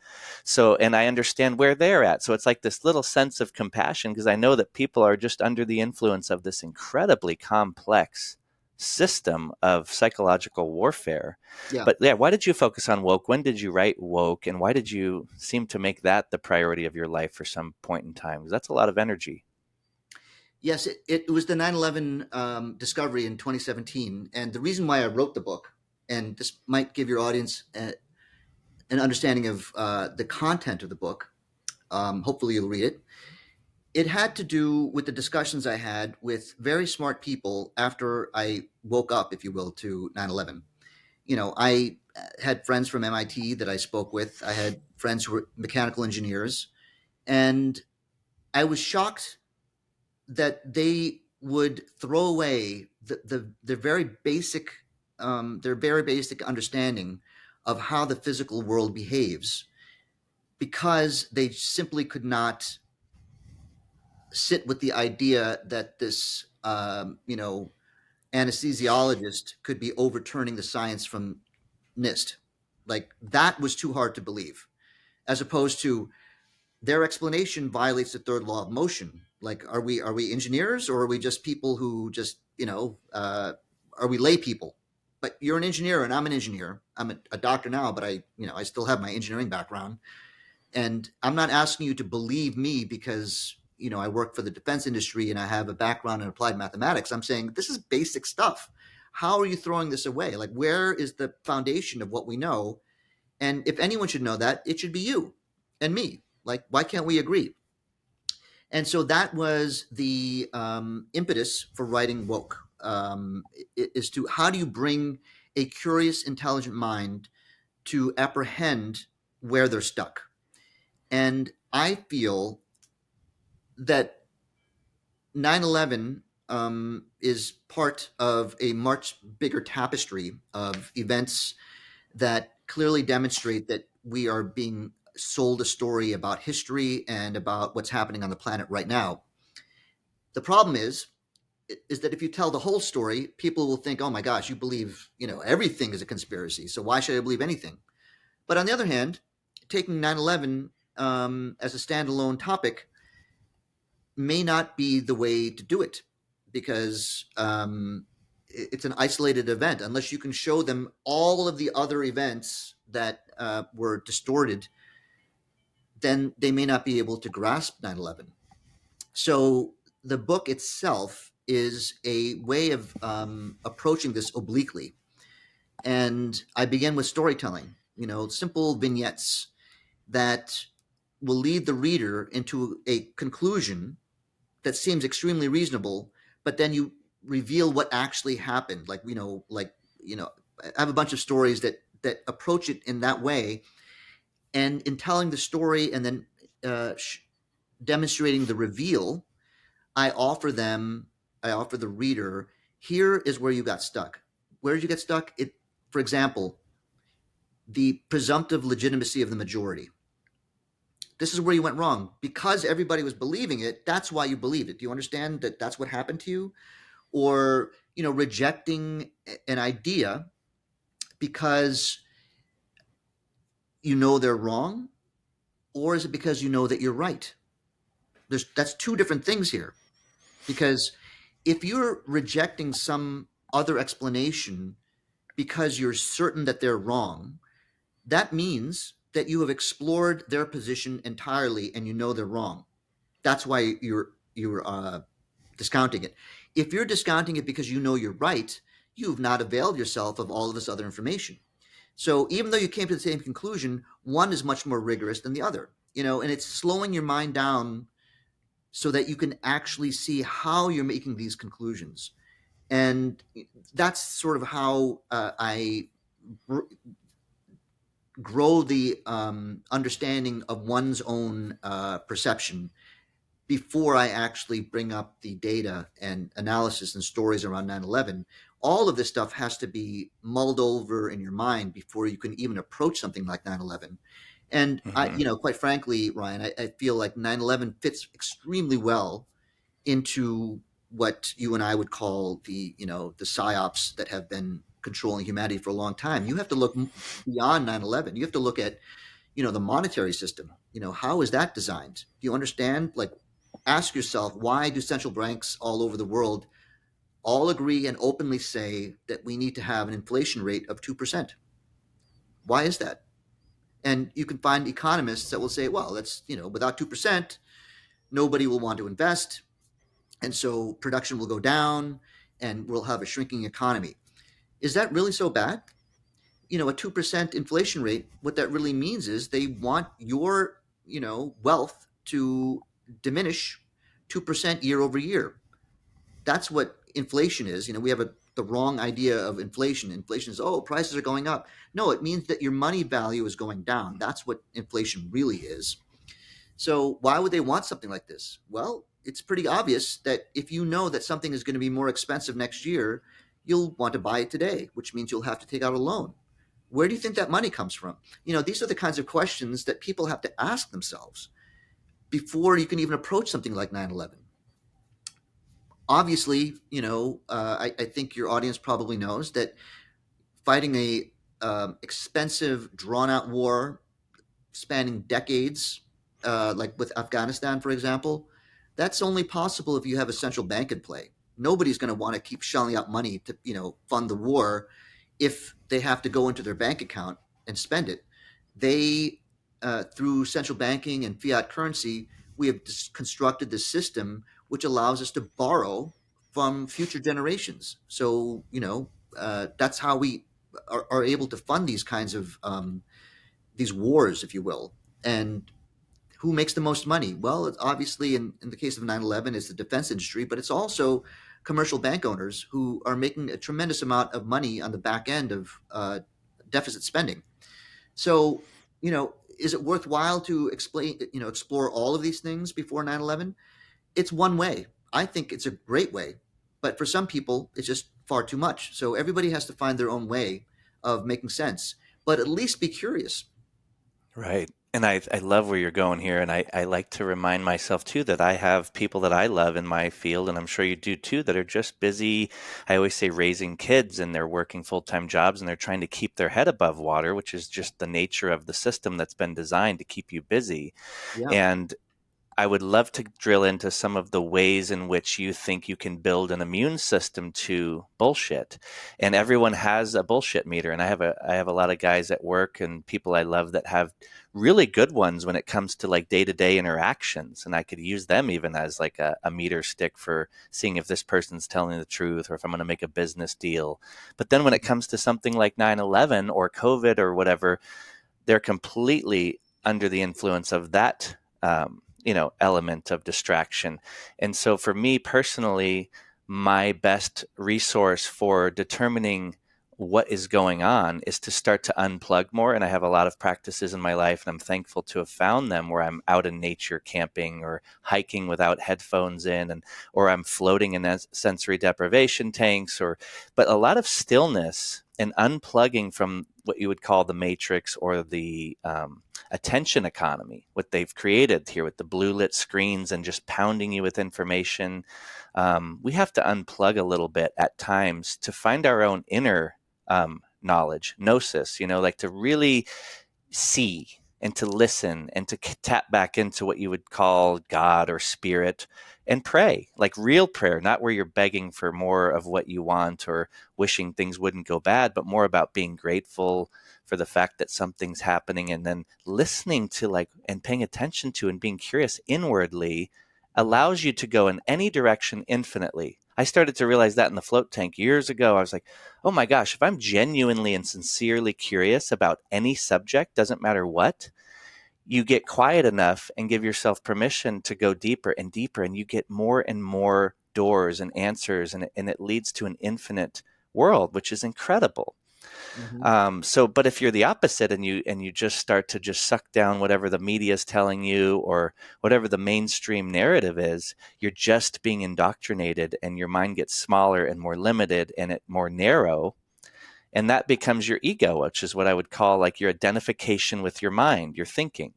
So, and I understand where they're at. So it's like this little sense of compassion because I know that people are just under the influence of this incredibly complex system of psychological warfare. Yeah. But yeah, why did you focus on woke? When did you write woke? And why did you seem to make that the priority of your life for some point in time? Because that's a lot of energy. Yes, it was the 9/11 discovery in 2017. And the reason why I wrote the book, and this might give your audience an understanding of the content of the book, hopefully you'll read it. It had to do with the discussions I had with very smart people after I woke up, if you will, to 9/11. I had friends from MIT that I spoke with. I had friends who were mechanical engineers, and I was shocked that they would throw away the very basic their very basic understanding of how the physical world behaves because they simply could not sit with the idea that this anesthesiologist could be overturning the science from NIST. Like that was too hard to believe, as opposed to their explanation violates the third law of motion. Like, are we engineers or are we just people who just are we lay people? But you're an engineer and I'm an engineer. I'm a doctor now, but I still have my engineering background, and I'm not asking you to believe me because I work for the defense industry and I have a background in applied mathematics. I'm saying this is basic stuff. How are you throwing this away? Like, where is the foundation of what we know? And if anyone should know that, it should be you and me. Like, why can't we agree? And so that was the impetus for writing Woke. Is to how do you bring a curious, intelligent mind to apprehend where they're stuck? And I feel that 9/11 is part of a much bigger tapestry of events that clearly demonstrate that we are being sold a story about history and about what's happening on the planet right now. The problem is that if you tell the whole story, people will think, "Oh my gosh, you believe everything is a conspiracy. So why should I believe anything?" But on the other hand, taking 9/11 as a standalone topic may not be the way to do it because it's an isolated event. Unless you can show them all of the other events that were distorted, then they may not be able to grasp 9/11. So the book itself is a way of approaching this obliquely. And I begin with storytelling, simple vignettes that will lead the reader into a conclusion that seems extremely reasonable, but then you reveal what actually happened. I have a bunch of stories that approach it in that way, and in telling the story and then demonstrating the reveal, I offer the reader, here is where you got stuck. Where did you get stuck? For example, the presumptive legitimacy of the majority. This is where you went wrong because everybody was believing it. That's why you believed it. Do you understand that that's what happened to you? Or rejecting an idea because they're wrong, or is it because that you're right? That's two different things here. Because if you're rejecting some other explanation because you're certain that they're wrong, that means that you have explored their position entirely and they're wrong. That's why you're discounting it. If you're discounting it because you're right, you've not availed yourself of all of this other information. So even though you came to the same conclusion, one is much more rigorous than the other. And it's slowing your mind down so that you can actually see how you're making these conclusions. And that's sort of how I grow the understanding of one's own perception before I actually bring up the data and analysis and stories around 9/11. All of this stuff has to be mulled over in your mind before you can even approach something like 9/11. And quite frankly, Ryan, I feel like 9/11 fits extremely well into what you and I would call the psyops that have been controlling humanity for a long time. You have to look beyond 9/11. You have to look at the monetary system. How is that designed? Do you understand? Like, ask yourself, why do central banks all over the world all agree and openly say that we need to have an inflation rate of 2%? Why is that? And you can find economists that will say, well, that's without 2%, nobody will want to invest. And so production will go down and we'll have a shrinking economy. Is that really so bad? A 2% inflation rate, what that really means is they want your, wealth to diminish 2% year over year. That's what inflation is. We have the wrong idea of inflation. Inflation is, oh, prices are going up. No, it means that your money value is going down. That's what inflation really is. So why would they want something like this? Well, it's pretty obvious that if you know that something is going to be more expensive next year, you'll want to buy it today, which means you'll have to take out a loan. Where do you think that money comes from? These are the kinds of questions that people have to ask themselves before you can even approach something like 9/11. Obviously, I think your audience probably knows that fighting a expensive, drawn-out war spanning decades, like with Afghanistan, for example, that's only possible if you have a central bank in play. Nobody's going to want to keep shelling out money to, fund the war if they have to go into their bank account and spend it. They, through central banking and fiat currency, we have constructed this system which allows us to borrow from future generations. So, that's how we are able to fund these kinds of these wars, if you will. And who makes the most money? Well, it's obviously in the case of 9/11, it's the defense industry, but it's also commercial bank owners who are making a tremendous amount of money on the back end of deficit spending. So, is it worthwhile to explore all of these things before 9/11? It's one way. I think it's a great way, but for some people, it's just far too much. So everybody has to find their own way of making sense, but at least be curious. Right. And I love where you're going here. And I like to remind myself too that I have people that I love in my field, and I'm sure you do too, that are just busy. I always say raising kids, and they're working full-time jobs, and they're trying to keep their head above water, which is just the nature of the system that's been designed to keep you busy. Yeah. And I would love to drill into some of the ways in which you think you can build an immune system to bullshit. And everyone has a bullshit meter. And I have a lot of guys at work and people I love that have really good ones when it comes to like day-to-day interactions. And I could use them even as like a meter stick for seeing if this person's telling the truth or if I'm going to make a business deal. But then when it comes to something like 9/11 or COVID or whatever, they're completely under the influence of that element of distraction. And so for me personally, my best resource for determining what is going on is to start to unplug more. And I have a lot of practices in my life, and I'm thankful to have found them where I'm out in nature camping or hiking without headphones in, or I'm floating in sensory deprivation tanks, but a lot of stillness and unplugging from what you would call the matrix or the attention economy, what they've created here with the blue lit screens and just pounding you with information. We have to unplug a little bit at times to find our own inner knowledge, gnosis, like to really see and to listen and to tap back into what you would call God or spirit and pray, like real prayer, not where you're begging for more of what you want or wishing things wouldn't go bad, but more about being grateful for the fact that something's happening and then listening to and paying attention to and being curious inwardly allows you to go in any direction infinitely. I started to realize that in the float tank years ago. I was like, oh my gosh, if I'm genuinely and sincerely curious about any subject, doesn't matter what, you get quiet enough and give yourself permission to go deeper and deeper, and you get more and more doors and answers, and it leads to an infinite world, which is incredible. Mm-hmm. But if you're the opposite and you just start to just suck down whatever the media is telling you or whatever the mainstream narrative is, you're just being indoctrinated, and your mind gets smaller and more limited and it more narrow. And that becomes your ego, which is what I would call like your identification with your mind, your thinking.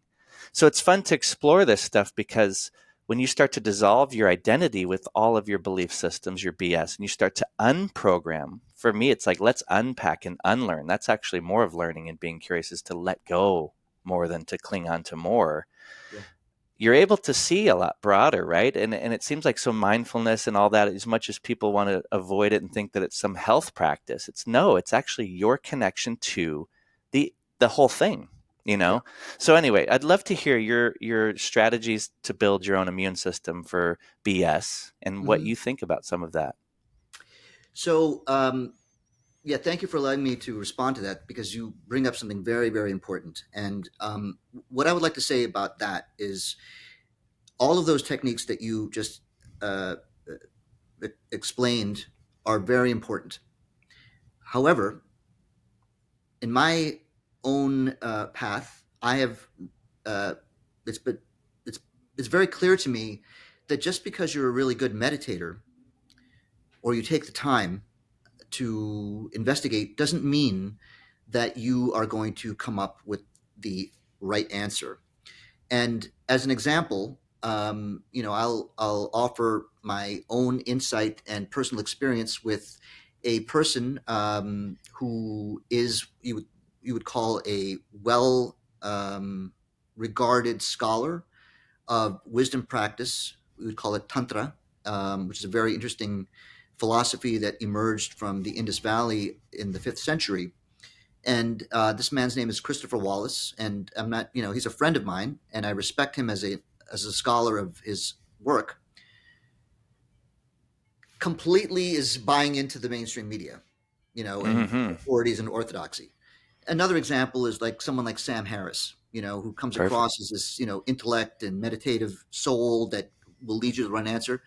So it's fun to explore this stuff because when you start to dissolve your identity with all of your belief systems, your BS, and you start to unprogram, for me, it's like, let's unpack and unlearn. That's actually more of learning and being curious, is to let go more than to cling on to more. Yeah. You're able to see a lot broader, right? And it seems like so mindfulness and all that, as much as people want to avoid it and think that it's some health practice, it's actually your connection to the whole thing. you know. So anyway, I'd love to hear your strategies to build your own immune system for BS and what Mhm. you think about some of that. So, yeah, thank you for allowing me to respond to that because you bring up something very, very important. And what I would like to say about that is all of those techniques that you just uh, explained are very important. However, in my own path, I have uh, it's but it's it's very clear to me that just because you're a really good meditator or you take the time to investigate doesn't mean that you are going to come up with the right answer. And as an example, I'll offer my own insight and personal experience with a person who is you would call a well regarded scholar of wisdom practice. We would call it Tantra, which is a very interesting philosophy that emerged from the Indus Valley in the 5th century. And this man's name is Christopher Wallace, and I'm not, he's a friend of mine, and I respect him as a scholar of his work. Completely is buying into the mainstream media, and Hmm. authorities and orthodoxy. Another example is like someone like Sam Harris, who comes Perfect. across as this, intellect and meditative soul that will lead you to the right answer.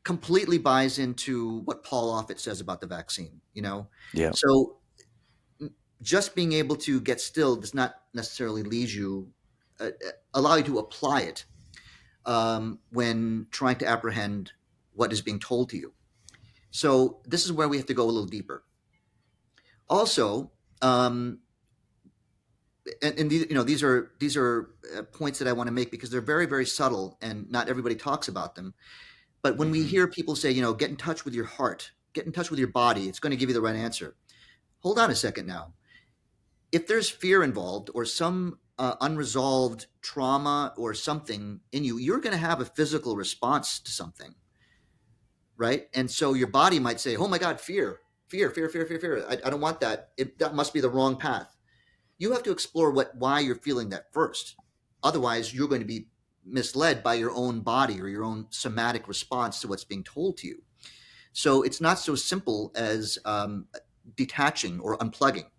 Completely buys into what Paul Offit says about the vaccine. Yeah. So just being able to get still does not necessarily lead you, allow you to apply it when trying to apprehend what is being told to you. So this is where we have to go a little deeper. Also, and these are points that I want to make because they're very, very subtle and not everybody talks about them. But when we Hmm. hear people say, get in touch with your heart, get in touch with your body, it's going to give you the right answer. Hold on a second now. If there's fear involved or some unresolved trauma or something in you, you're going to have a physical response to something, right? And so your body might say, "Oh my God, fear, fear, fear, fear, fear, fear. I don't want that. That must be the wrong path." You have to explore why you're feeling that first. Otherwise, you're going to be misled by your own body or your own somatic response to what's being told to you. So it's not so simple as detaching or unplugging,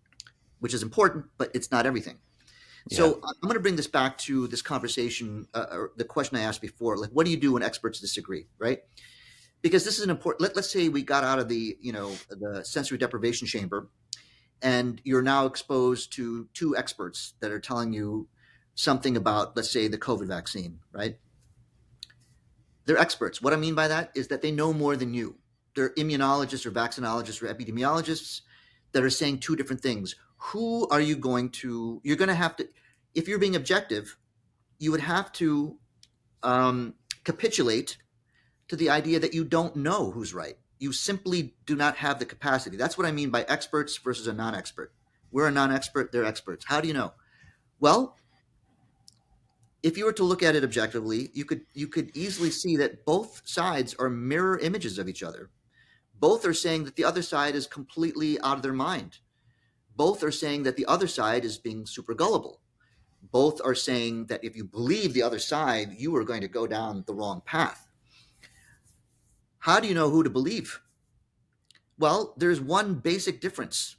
which is important, but it's not everything. Yeah. So I'm going to bring this back to this conversation, or the question I asked before, like, what do you do when experts disagree, right? Because this is an important. Let's say we got out of the sensory deprivation chamber, and you're now exposed to two experts that are telling you something about, let's say, the COVID vaccine, right? They're experts. What I mean by that is that they know more than you. They're immunologists or vaccinologists or epidemiologists that are saying two different things. Who are you going to? You're going to have to, if you're being objective, you would have to capitulate to the idea that you don't know who's right. You simply do not have the capacity. That's what I mean by experts versus a non-expert. We're a non-expert, they're experts. How do you know? Well, if you were to look at it objectively, you could easily see that both sides are mirror images of each other. Both are saying that the other side is completely out of their mind. Both are saying that the other side is being super gullible. Both are saying that if you believe the other side, you are going to go down the wrong path. How do you know who to believe? Well, there's one basic difference,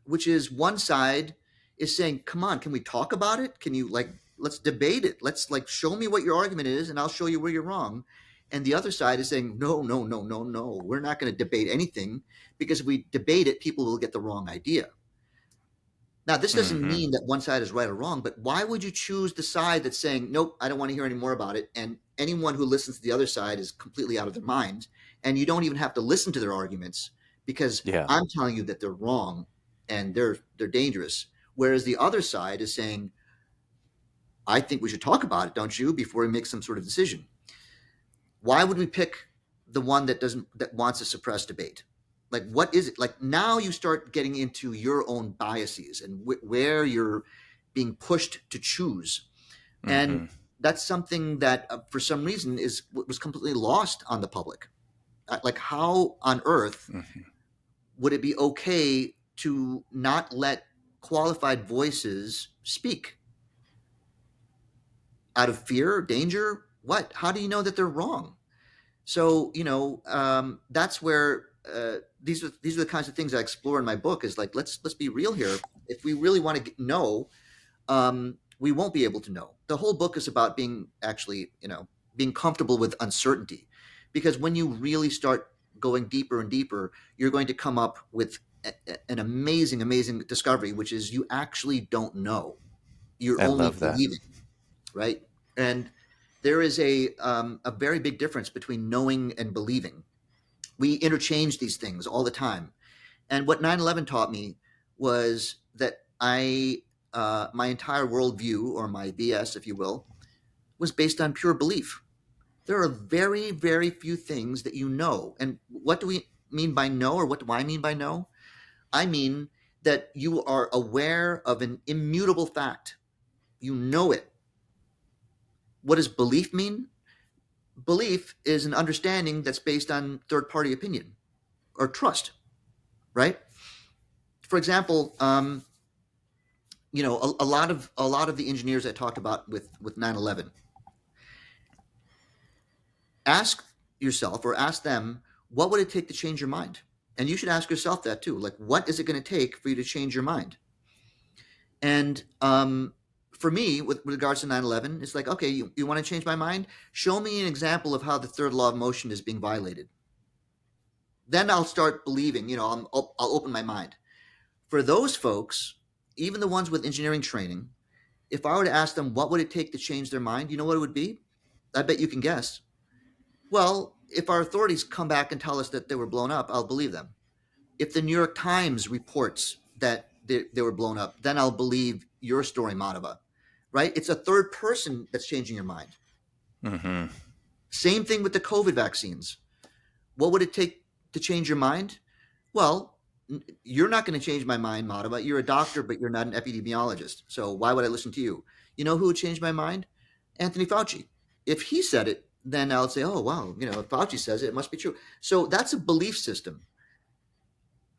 which is one side is saying, "Come on, can we talk about it? Can you let's debate it. Let's show me what your argument is and I'll show you where you're wrong." And the other side is saying, "No, no, no, no, no. We're not going to debate anything because if we debate it, people will get the wrong idea." Now, this doesn't Hmm. mean that one side is right or wrong, but why would you choose the side that's saying, "Nope, I don't want to hear any more about it," and anyone who listens to the other side is completely out of their mind, and you don't even have to listen to their arguments because Yeah. I'm telling you that they're wrong and they're dangerous. Whereas the other side is saying, "I think we should talk about it, don't you, before we make some sort of decision." Why would we pick the one that wants to suppress debate? Like, what is it? Like, now you start getting into your own biases and where you're being pushed to choose. And Hmm. that's something that for some reason was completely lost on the public. Like, how on earth Hmm. would it be okay to not let qualified voices speak? Out of fear, danger? What? How do you know that they're wrong? So that's where these are the kinds of things I explore in my book. Is like, let's be real here. If we really want to know, we won't be able to know. The whole book is about being actually, being comfortable with uncertainty, because when you really start going deeper and deeper, you're going to come up with an amazing, amazing discovery, which is you actually don't know. You're I only love that. believing, right? And there is a very big difference between knowing and believing. We interchange these things all the time. And what 9/11 taught me was that my entire worldview, or my BS, if you will, was based on pure belief. There are very, very few things that you know. And what do we mean by know, or what do I mean by know? I mean that you are aware of an immutable fact. You know it. What does belief mean? Belief is an understanding that's based on third party opinion or trust, right? For example, a lot of the engineers I talked about with 9/11, ask yourself, or ask them, what would it take to change your mind? And you should ask yourself that too. Like, what is it going to take for you to change your mind? And for me, with regards to 9/11, it's like, okay, you want to change my mind? Show me an example of how the third law of motion is being violated. Then I'll start believing, I'll open my mind. For those folks, even the ones with engineering training, if I were to ask them what would it take to change their mind, you know what it would be? I bet you can guess. Well, if our authorities come back and tell us that they were blown up, I'll believe them. If the New York Times reports that they were blown up, then I'll believe your story, Madhava. Right? It's a third person that's changing your mind. Mm-hmm. Same thing with the COVID vaccines. What would it take to change your mind? Well, you're not going to change my mind, Madhava. You're a doctor, but you're not an epidemiologist. So why would I listen to you? You know who would change my mind? Anthony Fauci. If he said it, then I'll say, oh, wow, if Fauci says it, it must be true. So that's a belief system.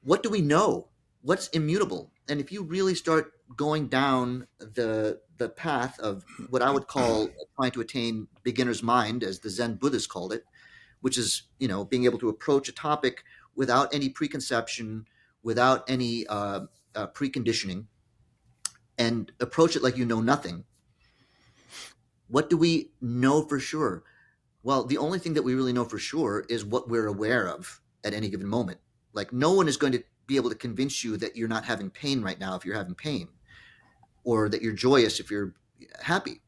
What do we know? What's immutable? And if you really start going down the path of what I would call trying to attain beginner's mind, as the Zen Buddhists called it, which is being able to approach a topic without any preconception, without any preconditioning, and approach it like you know nothing. What do we know for sure? Well, the only thing that we really know for sure is what we're aware of at any given moment. Like, no one is going to be able to convince you that you're not having pain right now if you're having pain, or that you're joyous if you're happy.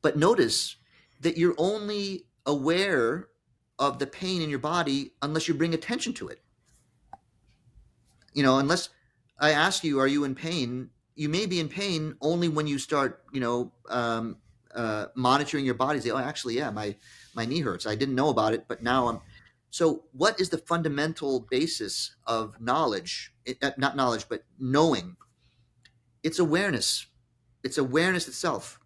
But notice that you're only aware of the pain in your body unless you bring attention to it. Unless I ask you, are you in pain? You may be in pain only when you start, monitoring your body. Say, oh, actually, yeah, my knee hurts. I didn't know about it, but now I'm. So, what is the fundamental basis of knowledge? Not knowledge, but knowing. It's awareness. It's awareness itself.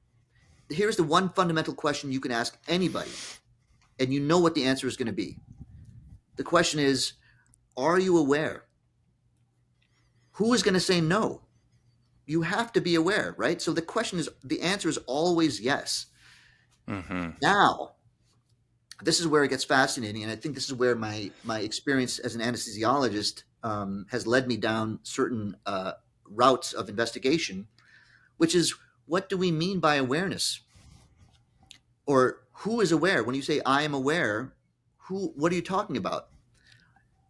Here's the one fundamental question you can ask anybody, and you know what the answer is going to be. The question is, are you aware? Who is going to say no? You have to be aware, right? So the answer is always yes. Mm-hmm. Now, this is where it gets fascinating, and I think this is where my experience as an anesthesiologist has led me down certain routes of investigation, which is, what do we mean by awareness? Or who is aware? When you say I am aware, what are you talking about?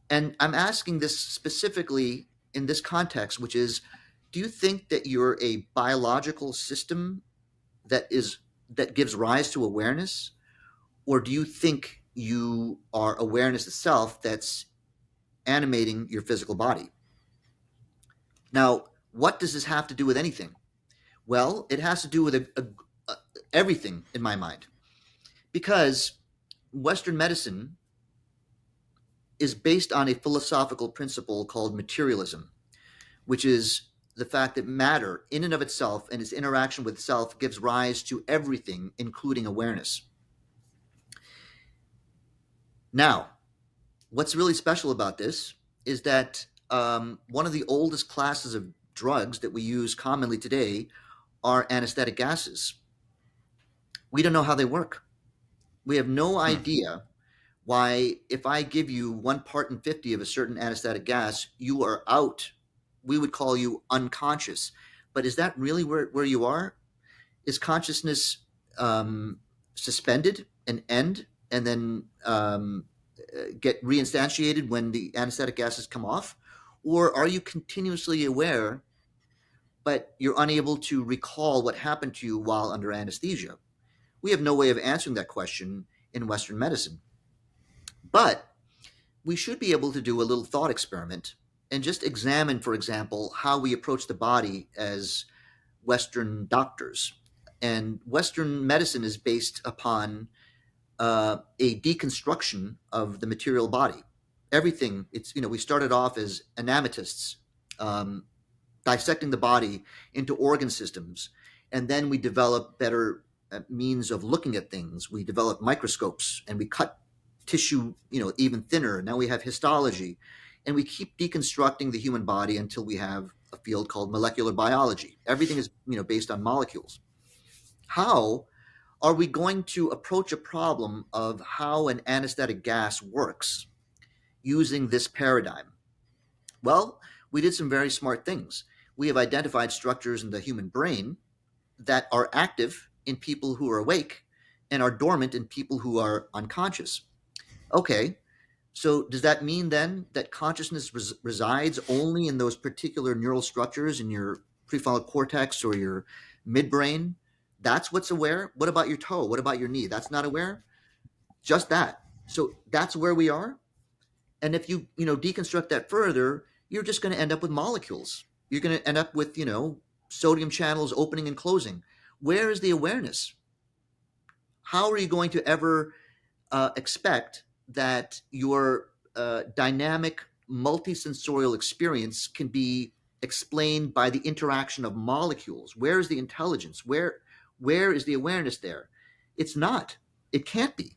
And I'm asking this specifically in this context, which is, do you think that you're a biological system that gives rise to awareness, or do you think you are awareness itself that's animating your physical body? Now, what does this have to do with anything? Well, it has to do with everything in my mind, because Western medicine is based on a philosophical principle called materialism, which is the fact that matter in and of itself and its interaction with self gives rise to everything, including awareness. Now, what's really special about this is that one of the oldest classes of drugs that we use commonly today are anesthetic gases. We don't know how they work. We have no Hmm. idea why, if I give you 1 part in 50 of a certain anesthetic gas, you are out. We would call you unconscious. But is that really where you are? Is consciousness suspended and end and then get reinstantiated when the anesthetic gases come off? Or are you continuously aware, but you're unable to recall what happened to you while under anesthesia? We have no way of answering that question in Western medicine. But we should be able to do a little thought experiment and just examine, for example, how we approach the body as Western doctors. And Western medicine is based upon a deconstruction of the material body. Everything, we started off as anatomists, um, dissecting the body into organ systems. And then we developed better means of looking at things. We developed microscopes and we cut tissue, even thinner. Now we have histology. And we keep deconstructing the human body until we have a field called molecular biology. Everything is, based on molecules. How are we going to approach a problem of how an anesthetic gas works using this paradigm? Well, we did some very smart things. We have identified structures in the human brain that are active in people who are awake and are dormant in people who are unconscious. Okay, so does that mean then that consciousness resides only in those particular neural structures in your prefrontal cortex or your midbrain? That's what's aware? What about your toe? What about your knee? That's not aware? Just that. So that's where we are. And if you deconstruct that further, you're just going to end up with molecules. You're going to end up with, sodium channels opening and closing. Where is the awareness? How are you going to ever expect that your dynamic multisensorial experience can be explained by the interaction of molecules? Where is the intelligence? Where is the awareness there? It's not. It can't be.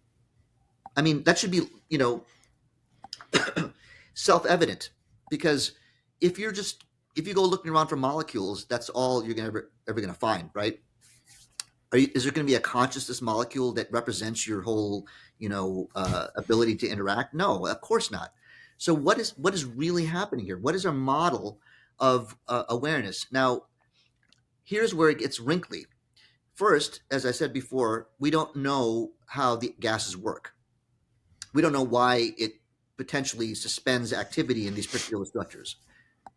I mean, that should be, self-evident, because if you're just if you go looking around for molecules, that's all you're ever going to find, right? Is there going to be a consciousness molecule that represents your whole, ability to interact? No, of course not. So what is really happening here? What is our model of awareness? Now, here's where it gets wrinkly. First, as I said before, we don't know how the gases work. We don't know why it potentially suspends activity in these particular structures.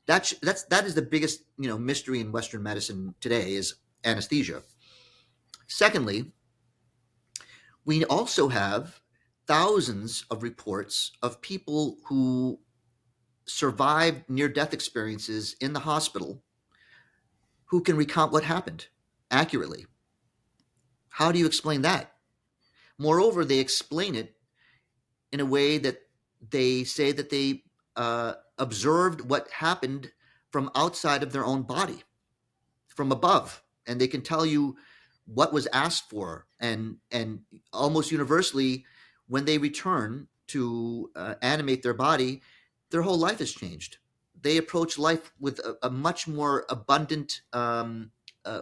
That is the biggest mystery in Western medicine today is anesthesia. Secondly, we also have thousands of reports of people who survived near-death experiences in the hospital who can recount what happened accurately. How do you explain that? Moreover, they explain it in a way that they say that they observed what happened from outside of their own body, from above, and they can tell you what was asked for, and almost universally, when they return to animate their body, their whole life has changed. They approach life with a much more abundant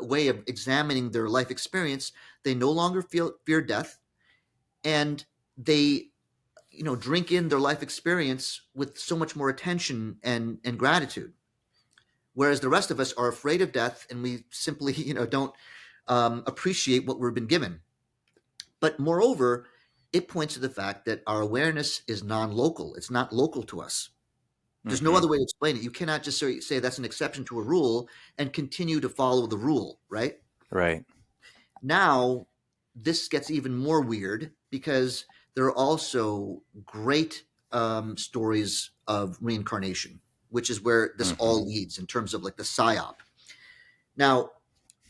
way of examining their life experience. They no longer fear death, and they drink in their life experience with so much more attention and gratitude, whereas the rest of us are afraid of death and we simply don't appreciate what we've been given. But moreover, it points to the fact that our awareness is non-local. It's not local to us. There's no Hmm. other way to explain it. You cannot just say that's an exception to a rule and continue to follow the rule, right? Right. Now, this gets even more weird because there are also great stories of reincarnation, which is where this Hmm. all leads in terms of like the psyop. Now,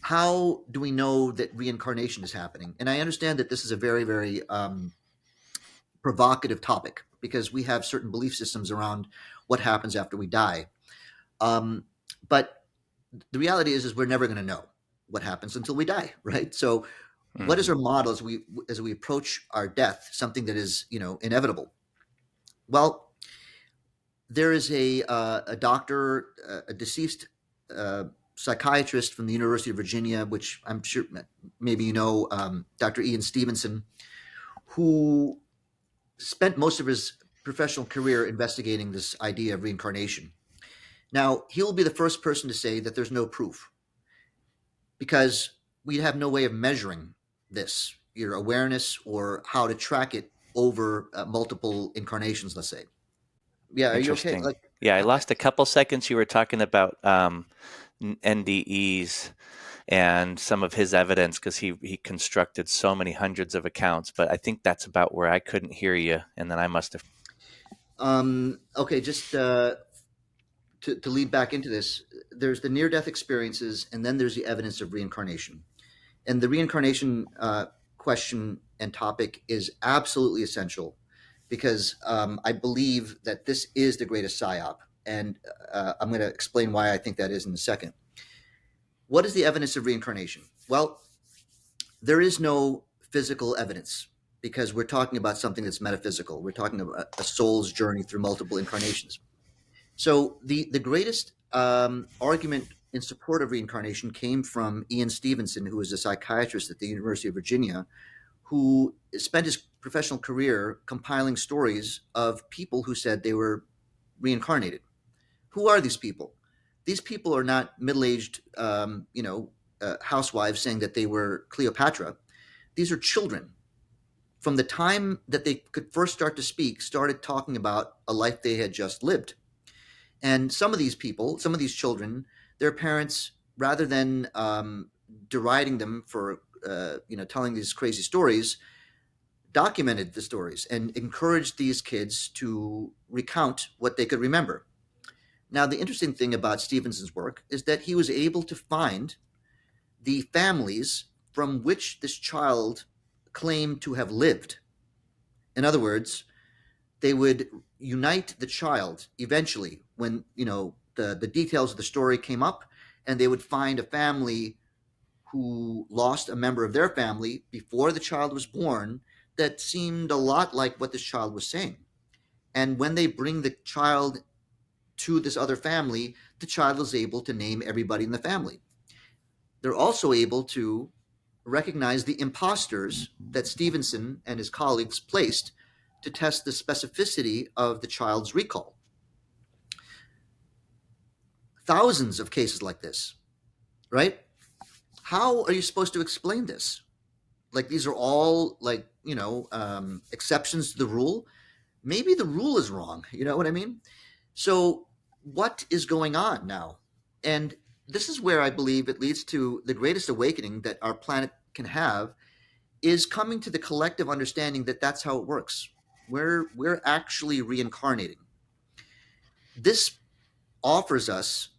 how do we know that reincarnation is happening? And I understand that this is a very, very provocative topic because we have certain belief systems around what happens after we die. Um, but the reality is we're never going to know what happens until we die, right? So, what is Hmm. our model as we approach our death? Something that is inevitable. Well, there is a doctor, a deceased psychiatrist from the University of Virginia, which I'm sure maybe you know, Dr. Ian Stevenson, who spent most of his professional career investigating this idea of reincarnation. Now, he'll be the first person to say that there's no proof because we have no way of measuring this, your awareness, or how to track it over multiple incarnations, let's say. Yeah, are you okay? Interesting. Yeah, I lost a couple seconds. You were talking about NDEs and some of his evidence because he constructed so many hundreds of accounts, but I think that's about where I couldn't hear you, and then I must have. Okay, just to lead back into this, there's the near-death experiences, and then there's the evidence of reincarnation. And the reincarnation question and topic is absolutely essential because I believe that this is the greatest psyop, and I'm going to explain why I think that is in a second. What is the evidence of reincarnation? Well, there is no physical evidence because we're talking about something that's metaphysical. We're talking about a soul's journey through multiple incarnations. So the greatest argument in support of reincarnation came from Ian Stevenson, who was a psychiatrist at the University of Virginia, who spent his professional career compiling stories of people who said they were reincarnated. Who are these people? These people are not middle-aged, housewives saying that they were Cleopatra. These are children. From the time that they could first start to speak, started talking about a life they had just lived. And some of these people, some of these children, their parents, rather than deriding them for telling these crazy stories, documented the stories and encouraged these kids to recount what they could remember. Now, the interesting thing about Stevenson's work is that he was able to find the families from which this child claimed to have lived. In other words, they would unite the child eventually when the details of the story came up, and they would find a family who lost a member of their family before the child was born that seemed a lot like what this child was saying. And when they bring the child to this other family, the child is able to name everybody in the family. They're also able to recognize the imposters that Stevenson and his colleagues placed to test the specificity of the child's recall. Thousands of cases like this, right? How are you supposed to explain this? Like, these are all exceptions to the rule. Maybe the rule is wrong. You know what I mean? So what is going on now? And this is where I believe it leads to the greatest awakening that our planet can have, is coming to the collective understanding that that's how it works. We're actually reincarnating. This offers us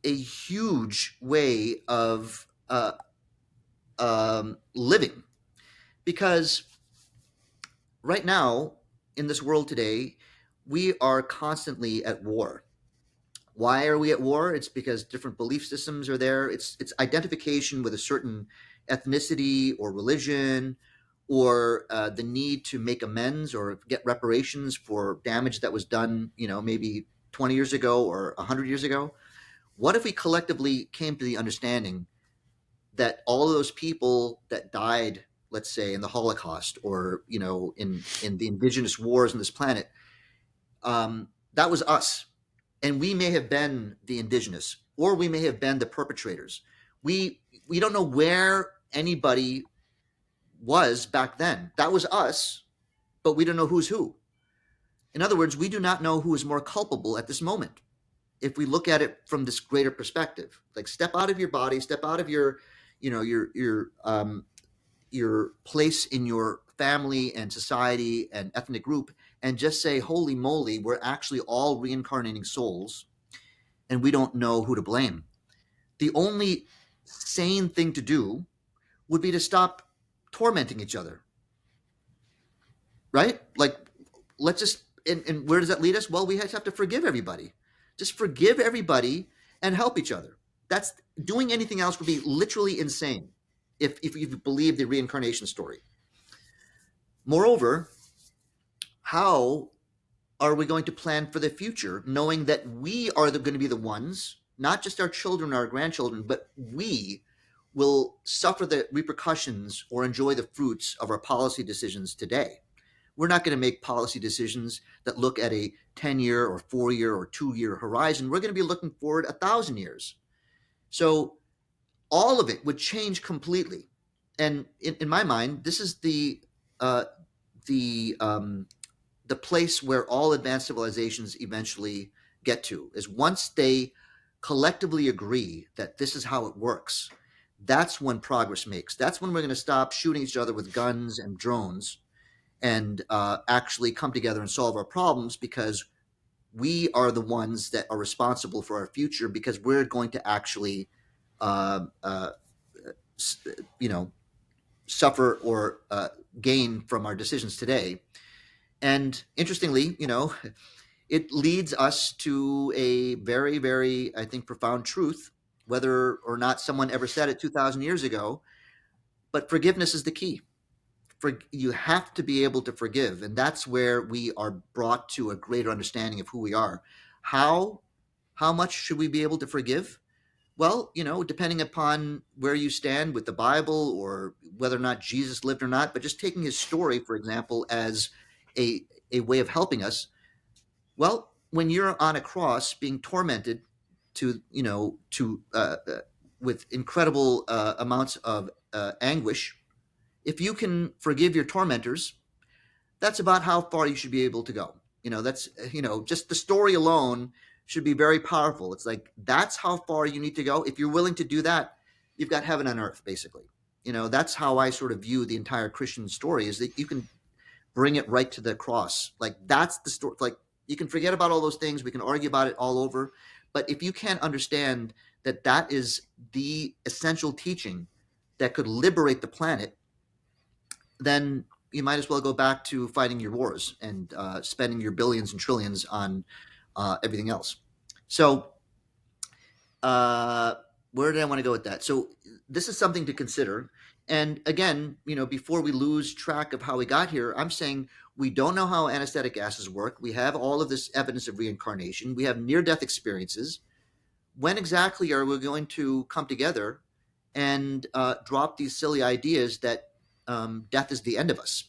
a huge way of living, because right now in this world today, we are constantly at war. Why are we at war? It's because different belief systems are there. It's identification with a certain ethnicity or religion, or the need to make amends or get reparations for damage that was done, maybe 20 years ago or 100 years ago. What if we collectively came to the understanding that all of those people that died, let's say, in the Holocaust, or in the indigenous wars on this planet, that was us, and we may have been the indigenous, or we may have been the perpetrators. We don't know where anybody was back then. That was us, but we don't know who's who. In other words, we do not know who is more culpable at this moment. If we look at it from this greater perspective, like, step out of your body, step out of your place in your family and society and ethnic group, and just say, holy moly, we're actually all reincarnating souls, and we don't know who to blame. The only sane thing to do would be to stop tormenting each other, right? Like, let's just, and where does that lead us? Well, we have to forgive everybody. Just forgive everybody and help each other. That's, doing anything else would be literally insane if you believe the reincarnation story. Moreover, how are we going to plan for the future, knowing that we are going to be the ones not just our children or our grandchildren, but we will suffer the repercussions or enjoy the fruits of our policy decisions today. We're not going to make policy decisions that look at a 10-year or 4-year or 2-year horizon. We're going to be looking forward 1,000 years. So all of it would change completely. And in my mind, this is uh, the the place where all advanced civilizations eventually get to, is once they collectively agree that this is how it works. That's when progress makes. That's when we're going to stop shooting each other with guns and drones and actually come together and solve our problems, because we are the ones that are responsible for our future, because we're going to actually uh, uh, you know, suffer or gain from our decisions today. And interestingly, it leads us to a very, very, I think, profound truth, whether or not someone ever said it 2,000 years ago. But forgiveness is the key. You have to be able to forgive, and that's where we are brought to a greater understanding of who we are. How much should we be able to forgive? Well, depending upon where you stand with the Bible, or whether or not Jesus lived or not, but just taking his story, for example, as a way of helping us. Well, when you're on a cross being tormented with incredible amounts of anguish, if you can forgive your tormentors, that's about how far you should be able to go. That's, just the story alone should be very powerful. It's like, that's how far you need to go. If you're willing to do that, you've got heaven on earth, basically. That's how I sort of view the entire Christian story, is that you can bring it right to the cross. Like, that's the story. Like, you can forget about all those things. We can argue about it all over. But if you can't understand that that is the essential teaching that could liberate the planet, then you might as well go back to fighting your wars and spending your billions and trillions on everything else. So, uh, where did I want to go with that? So, this is something to consider. And again, before we lose track of how we got here, I'm saying we don't know how anesthetic gases work. We have all of this evidence of reincarnation. We have near death experiences. When exactly are we going to come together and drop these silly ideas that death is the end of us?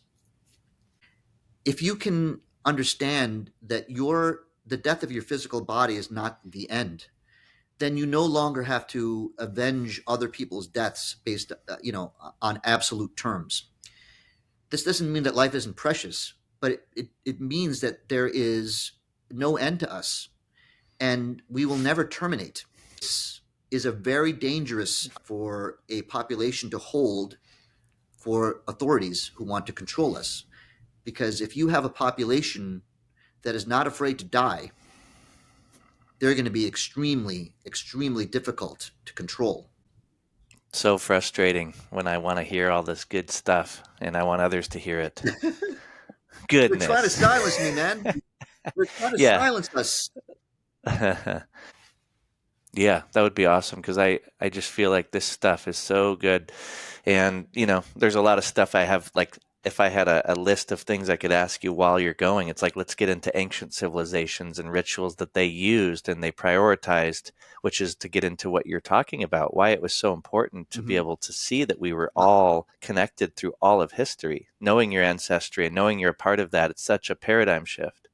If you can understand that the death of your physical body is not the end, then you no longer have to avenge other people's deaths based, on absolute terms. This doesn't mean that life isn't precious, but it means that there is no end to us, and we will never terminate. This is a very dangerous for a population to hold for authorities who want to control us. Because if you have a population that is not afraid to die, they're going to be extremely, extremely difficult to control. So frustrating when I want to hear all this good stuff and I want others to hear it. They're trying to Goodness. silence me, man. They're trying to Yeah. silence us. Yeah, that would be awesome, because I just feel like this stuff is so good. And, there's a lot of stuff I have, like, if I had a list of things I could ask you while you're going, it's like, let's get into ancient civilizations and rituals that they used and they prioritized, which is to get into what you're talking about, why it was so important to be Mm-hmm. able to see that we were all connected through all of history. Knowing your ancestry and knowing you're a part of that, it's such a paradigm shift.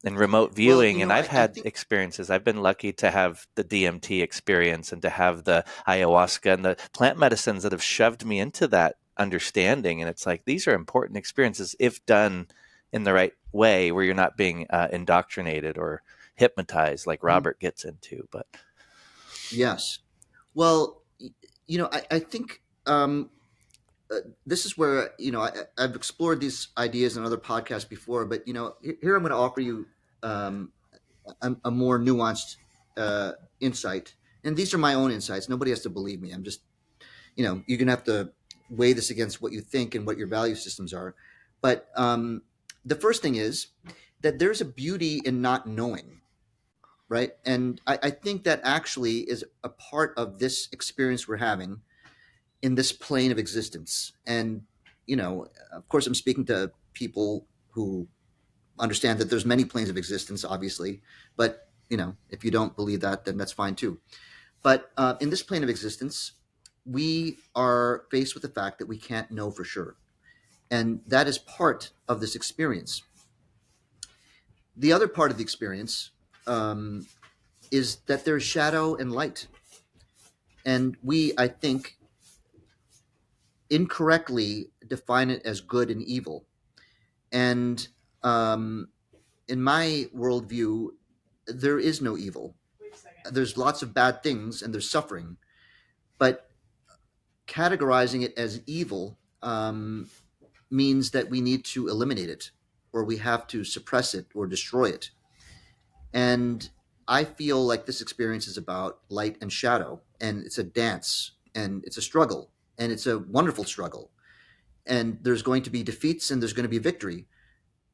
And remote Well, viewing, and I've I had think, experiences. I've been lucky to have the DMT experience and to have the ayahuasca and the plant medicines that have shoved me into that understanding. And it's like, these are important experiences if done in the right way, where you're not being indoctrinated or hypnotized like mhm, Robert gets into. But yes. Well, I think this is where, I've explored these ideas in other podcasts before, but, here I'm going to offer you um, a more nuanced insight. And these are my own insights. Nobody has to believe me. I'm just, you're going to have to weigh this against what you think and what your value systems are. But the first thing is that there's a beauty in not knowing, right? And I think that actually is a part of this experience we're having in this plane of existence. And, of course, I'm speaking to people who understand that there's many planes of existence, obviously, but if you don't believe that, then that's fine too. But in this plane of existence, we are faced with the fact that we can't know for sure. And that is part of this experience. The other part of the experience um, is that there's shadow and light. And we, I think, incorrectly define it as good and evil. And um, in my worldview, there is no evil. There's lots of bad things and there's suffering. But categorizing it as evil means that we need to eliminate it, or we have to suppress it or destroy it. And I feel like this experience is about light and shadow, and it's a dance, and it's a struggle, and it's a wonderful struggle. And there's going to be defeats and there's going to be victory,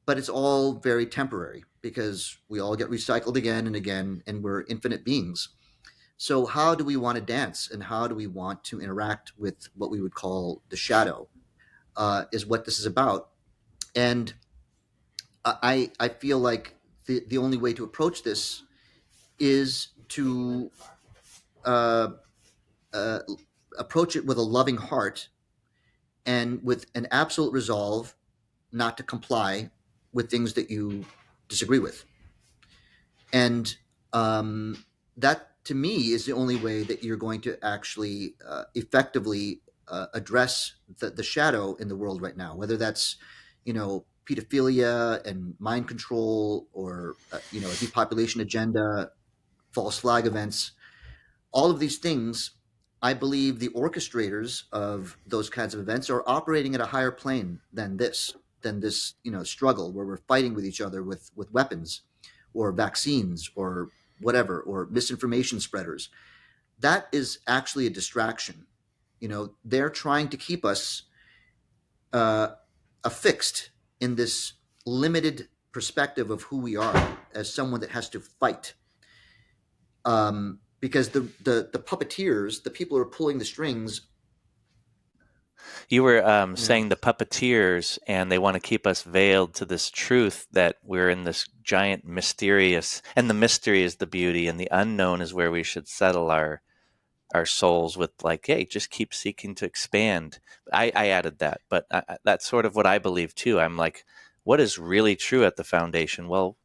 but it's all very temporary because we all get recycled again and again, and we're infinite beings. So, how do we want to dance, and how do we want to interact with what we would call the shadow? Is what this is about. And I feel like the only way to approach this is to uh, uh, approach it with a loving heart and with an absolute resolve not to comply with things that you disagree with. And that, to me, is the only way that you're going to actually effectively address the shadow in the world right now, whether that's, pedophilia and mind control, or, a depopulation agenda, false flag events. All of these things, I believe the orchestrators of those kinds of events are operating at a higher plane than this struggle where we're fighting with each other with weapons or vaccines or whatever, or misinformation spreaders. That is actually a distraction. They're trying to keep us uh, affixed in this limited perspective of who we are as someone that has to fight. Because the puppeteers, the people who are pulling the strings, You were you know, saying the puppeteers, and they want to keep us veiled to this truth that we're in this giant mysterious, and the mystery is the beauty, and the unknown is where we should settle our souls with, like, hey, just keep seeking to expand. I added that, but that's sort of what I believe too. I'm like, what is really true at the foundation? Well,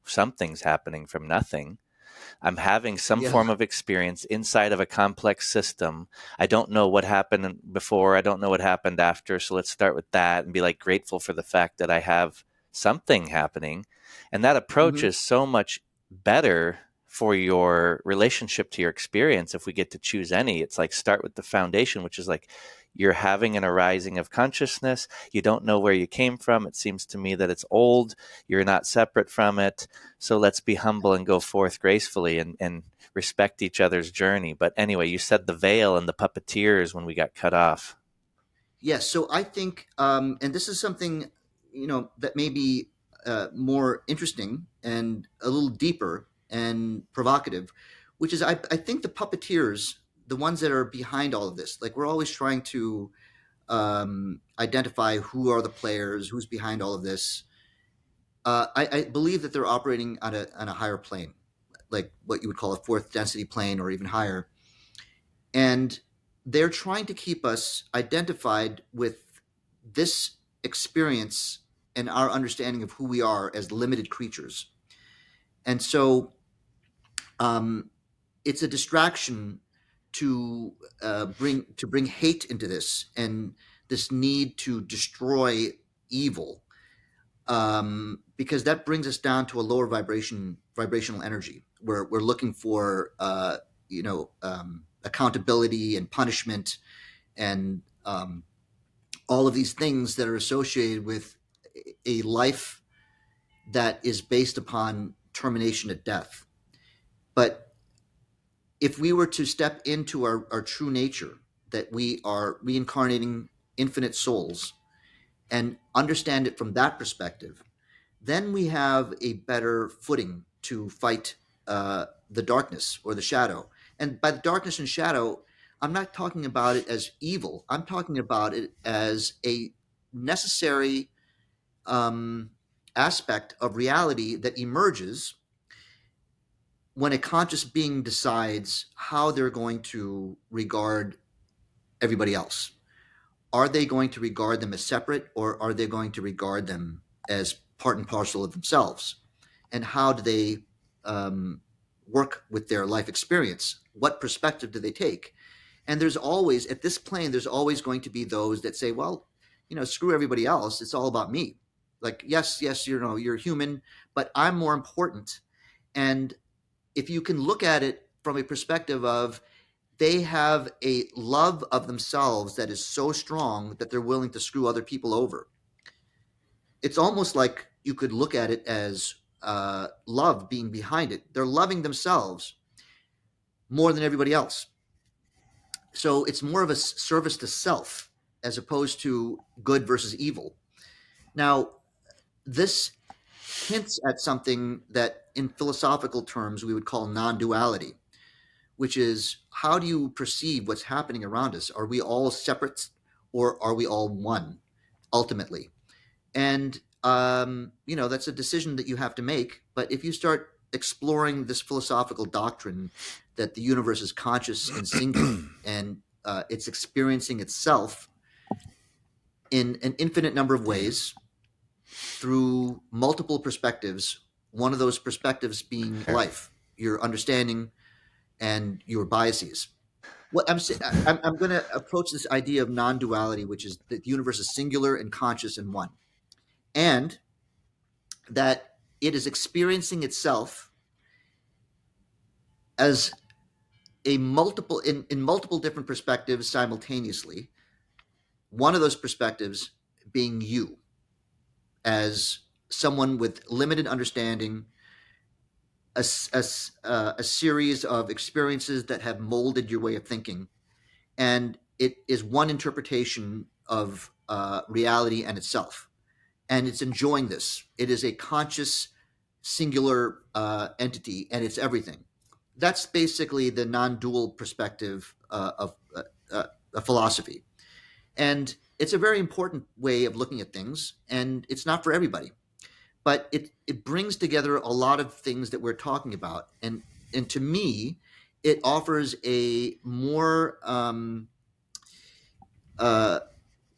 something's happening from nothing. I'm having some yeah. form of experience inside of a complex system. I don't know what happened before. I don't know what happened after. So let's start with that and be like grateful for the fact that I have something happening. And that approach Hmm. is so much better for your relationship to your experience if we get to choose any. It's like start with the foundation, which is like you're having an arising of consciousness. You don't know where you came from. It seems to me that it's old. You're not separate from it. So let's be humble and go forth gracefully and respect each other's journey. But anyway, you said the veil and the puppeteers when we got cut off. Yes. So I think, and this is something that may be more interesting and a little deeper and provocative, which is I think the puppeteers, the ones that are behind all of this, like we're always trying to identify who are the players, who's behind all of this. I believe that they're operating on a higher plane, like what you would call a fourth density plane or even higher. And they're trying to keep us identified with this experience and our understanding of who we are as limited creatures. And so um, it's a distraction to bring hate into this, and this need to destroy evil, because that brings us down to a lower vibrational energy where we're looking for accountability and punishment, and all of these things that are associated with a life that is based upon termination at death. But if we were to step into our true nature, that we are reincarnating infinite souls, and understand it from that perspective, then we have a better footing to fight the darkness or the shadow. And by the darkness and shadow, I'm not talking about it as evil. I'm talking about it as a necessary um, aspect of reality that emerges when a conscious being decides how they're going to regard everybody else, are they going to regard them as separate, or are they going to regard them as part and parcel of themselves? And how do they um, work with their life experience? What perspective do they take? And there's always, at this plane, there's always going to be those that say, well, screw everybody else. It's all about me. Like, yes, you're human, but I'm more important. And if you can look at it from a perspective of, they have a love of themselves that is so strong that they're willing to screw other people over. It's almost like you could look at it as love being behind it. They're loving themselves more than everybody else. So it's more of a service to self as opposed to good versus evil. Now, this hints at something that in philosophical terms we would call non-duality, which is, how do you perceive what's happening around us? Are we all separate, or are we all one ultimately? And that's a decision that you have to make. But if you start exploring this philosophical doctrine that the universe is conscious and singular, and it's experiencing itself in an infinite number of ways through multiple perspectives, one of those perspectives being life, your understanding, and your biases. What I'm going to approach this idea of non-duality, which is that the universe is singular and conscious and one, and that it is experiencing itself as a multiple in multiple different perspectives simultaneously. One of those perspectives being you, as someone with limited understanding, a series of experiences that have molded your way of thinking, and it is one interpretation of reality and itself, and it's enjoying this. It is a conscious, singular entity, and it's everything. That's basically the non-dual perspective of philosophy, and it's a very important way of looking at things, and it's not for everybody, but it brings together a lot of things that we're talking about, and to me, it offers a more uh,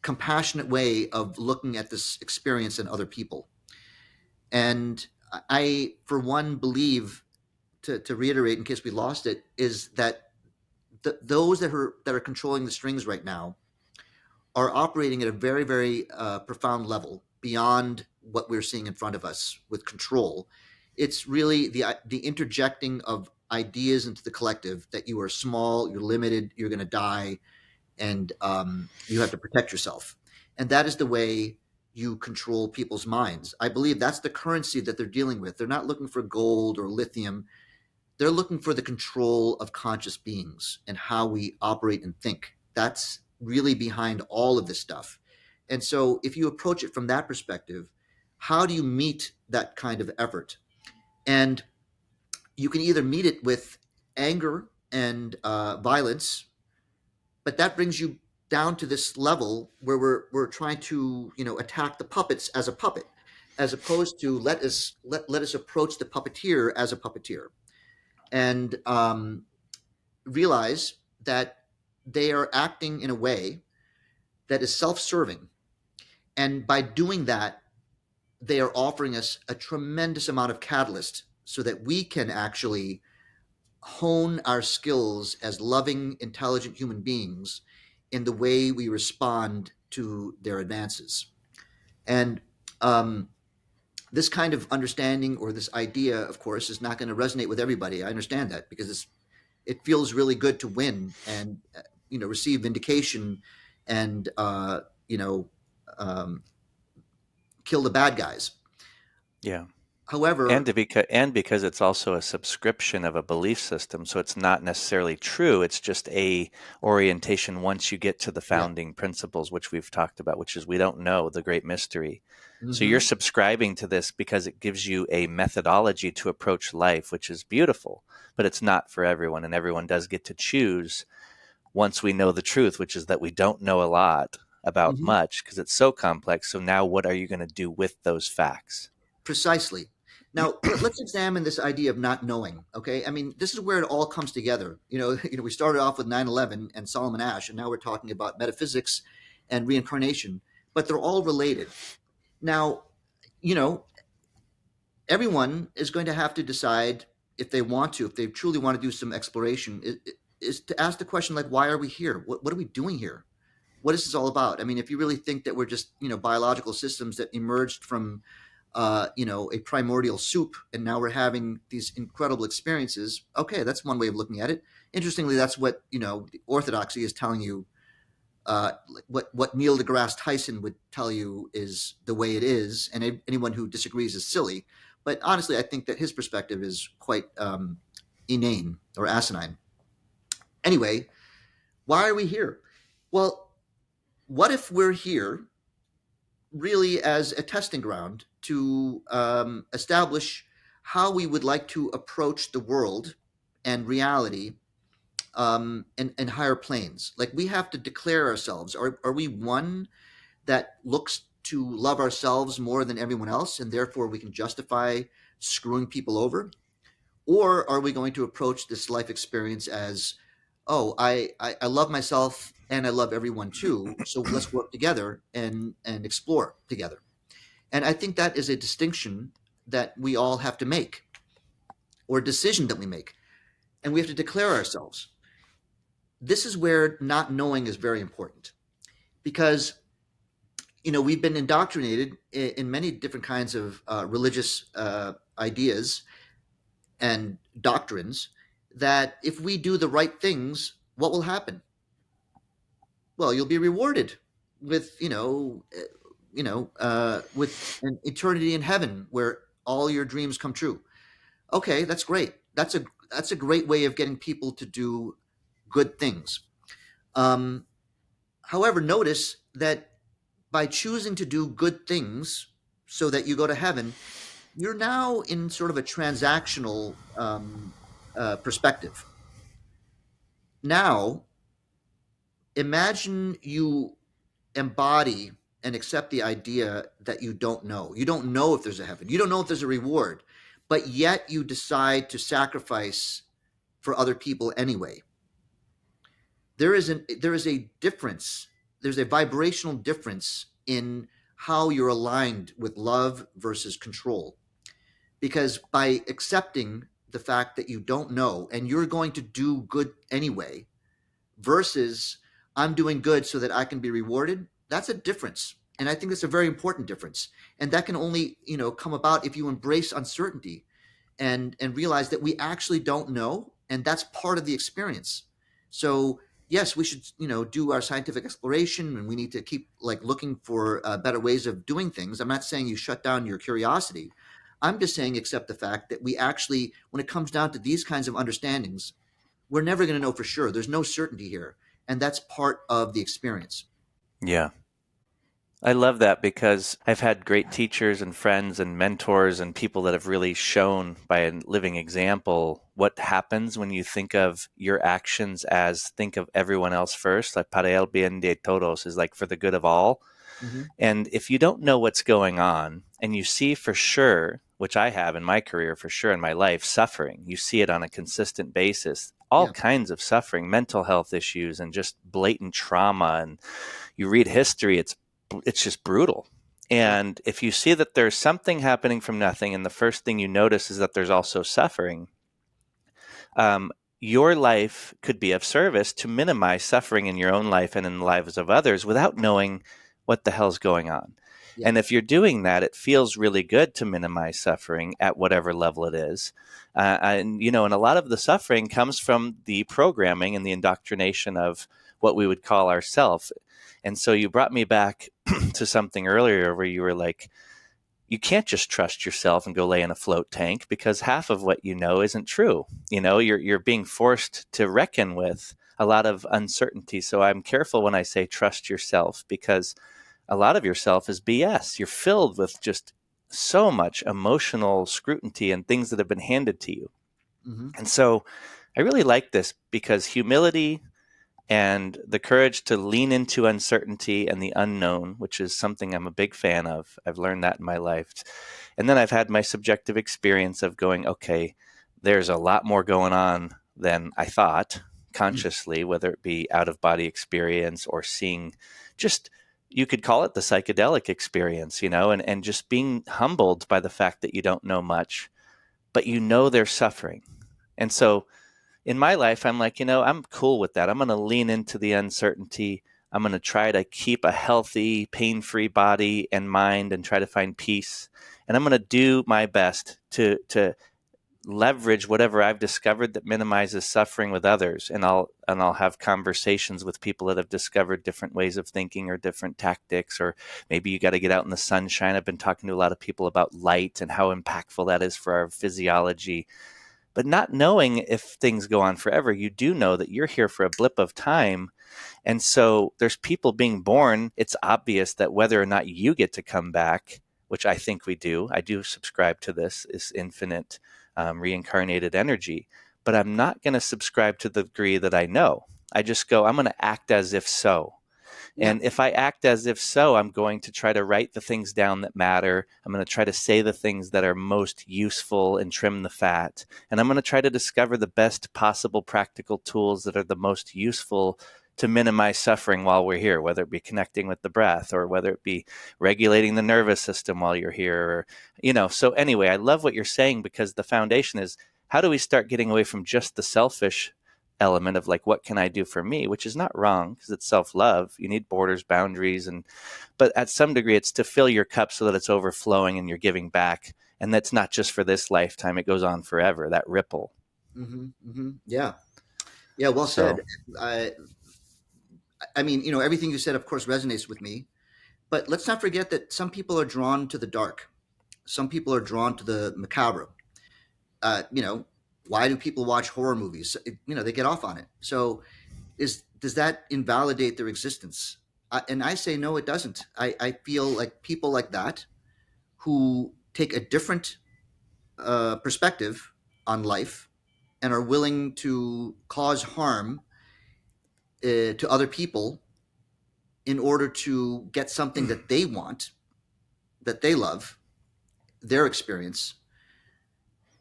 compassionate way of looking at this experience and other people. And I, for one, believe, to reiterate in case we lost it, is that those that are controlling the strings right now are operating at a very, very profound level beyond what we're seeing in front of us with control. It's really the interjecting of ideas into the collective that you are small, you're limited, you're going to die, and you have to protect yourself. And that is the way you control people's minds. I believe that's the currency that they're dealing with. They're not looking for gold or lithium. They're looking for the control of conscious beings and how we operate and think. That's really behind all of this stuff. And so, if you approach it from that perspective, how do you meet that kind of effort? And you can either meet it with anger and violence, but that brings you down to this level where we're trying to attack the puppets as a puppet, as opposed to let us approach the puppeteer as a puppeteer, and realize that they are acting in a way that is self-serving, and by doing that, they are offering us a tremendous amount of catalyst so that we can actually hone our skills as loving, intelligent human beings in the way we respond to their advances. And this kind of understanding, or this idea, of course, is not going to resonate with everybody. I understand that, because it feels really good to win and receive vindication and um, kill the bad guys. Yeah. However, And because it's also a subscription of a belief system, so it's not necessarily true. It's just a orientation once you get to the yeah, founding principles, which we've talked about, which is we don't know, the great mystery. So you're mm-hmm, subscribing to this because it gives you a methodology to approach life, which is beautiful, but it's not for everyone, and everyone does get to choose once we know the truth, which is that we don't know a lot about mm-hmm, much because it's so complex. So now what are you going to do with those facts? precisely. Now, let's examine this idea of not knowing. Okay, I mean, this is where it all comes together. We started off with 9/11 and Solomon Asch, and now we're talking about metaphysics and reincarnation, but they're all related. Now, you know, everyone is going to have to decide if they want to, if they truly want to do some exploration, is to ask the question like, why are we here? What are we doing here? What is this all about? I mean, if you really think that we're just biological systems that emerged from a primordial soup, and now we're having these incredible experiences. Okay, that's one way of looking at it. Interestingly, that's what the orthodoxy is telling you. What Neil deGrasse Tyson would tell you is the way it is, and anyone who disagrees is silly. But honestly, I think that his perspective is quite inane or asinine. Anyway, why are we here? Well, what if we're here really as a testing ground to establish how we would like to approach the world and reality in higher planes? Like, we have to declare ourselves. Are we one that looks to love ourselves more than everyone else, and therefore we can justify screwing people over? Or are we going to approach this life experience as, oh, I love myself and I love everyone too, so let's work together and explore together? And I think that is a distinction that we all have to make, or a decision that we make, and we have to declare ourselves. This is where not knowing is very important, because we've been indoctrinated in many different kinds of religious ideas and doctrines that if we do the right things, what will happen? Well, you'll be rewarded with with an eternity in heaven where all your dreams come true. Okay, that's great. That's a great way of getting people to do good things. Um, However, notice that by choosing to do good things so that you go to heaven, you're now in sort of a transactional perspective. Now, imagine you embody and accept the idea that you don't know. You don't know if there's a heaven. You don't know if there's a reward, but yet you decide to sacrifice for other people anyway. There is a difference. There's a vibrational difference in how you're aligned with love versus control. Because by accepting the fact that you don't know and you're going to do good anyway, versus I'm doing good so that I can be rewarded, that's a difference. And I think that's a very important difference. And that can only, come about if you embrace uncertainty and realize that we actually don't know, and that's part of the experience. So yes, we should do our scientific exploration, and we need to keep like looking for better ways of doing things. I'm not saying you shut down your curiosity. I'm just saying accept the fact that we actually, when it comes down to these kinds of understandings, we're never going to know for sure. There's no certainty here, and that's part of the experience. Yeah. I love that because I've had great teachers and friends and mentors and people that have really shown by a living example what happens when you think of your actions as think of everyone else first. Like para el bien de todos is like for the good of all. Mm-hmm. And if you don't know what's going on and you see for sure, which I have in my career for sure in my life, suffering, you see it on a consistent basis, all Yeah. kinds of suffering, mental health issues and just blatant trauma. And you read history, it's just brutal. And if you see that there's something happening from nothing, and the first thing you notice is that there's also suffering, your life could be of service to minimize suffering in your own life and in the lives of others without knowing what the hell's going on. Yeah. And if you're doing that, it feels really good to minimize suffering at whatever level it is. And a lot of the suffering comes from the programming and the indoctrination of what we would call ourself. And so you brought me back to something earlier where you were like, you can't just trust yourself and go lay in a float tank because half of what you know isn't true. You're being forced to reckon with a lot of uncertainty. So I'm careful when I say trust yourself, because a lot of yourself is BS. You're filled with just so much emotional scrutiny and things that have been handed to you. Mm-hmm. And so I really like this because humility and the courage to lean into uncertainty and the unknown, which is something I'm a big fan of. I've learned that in my life. And then I've had my subjective experience of going, okay, there's a lot more going on than I thought consciously, whether it be out of body experience or seeing just, you could call it the psychedelic experience, and just being humbled by the fact that you don't know much, but they're suffering. And so in my life, I'm like, I'm cool with that. I'm going to lean into the uncertainty. I'm going to try to keep a healthy, pain-free body and mind and try to find peace. And I'm going to do my best to leverage whatever I've discovered that minimizes suffering with others. And I'll have conversations with people that have discovered different ways of thinking or different tactics, or maybe you got to get out in the sunshine. I've been talking to a lot of people about light and how impactful that is for our physiology. But not knowing if things go on forever, you do know that you're here for a blip of time. And so there's people being born. It's obvious that whether or not you get to come back, which I think we do, I do subscribe to this infinite reincarnated energy. But I'm not going to subscribe to the degree that I know. I just go, I'm going to act as if so. And if I act as if so, I'm going to try to write the things down that matter. I'm going to try to say the things that are most useful and trim the fat. And I'm going to try to discover the best possible practical tools that are the most useful to minimize suffering while we're here, whether it be connecting with the breath or whether it be regulating the nervous system while you're here. So anyway, I love what you're saying, because the foundation is, how do we start getting away from just the selfish element of like, what can I do for me, which is not wrong because it's self-love. You need borders, boundaries, but at some degree it's to fill your cup so that it's overflowing and you're giving back. And that's not just for this lifetime. It goes on forever, that ripple. Mm-hmm, mm-hmm. Yeah. Well said. I mean, everything you said, of course, resonates with me, but let's not forget that some people are drawn to the dark. Some people are drawn to the macabre. Why do people watch horror movies? They get off on it. So does that invalidate their existence? And I say, no, it doesn't. I feel like people like that, who take a different perspective on life and are willing to cause harm to other people in order to get something that they want, that they love, their experience,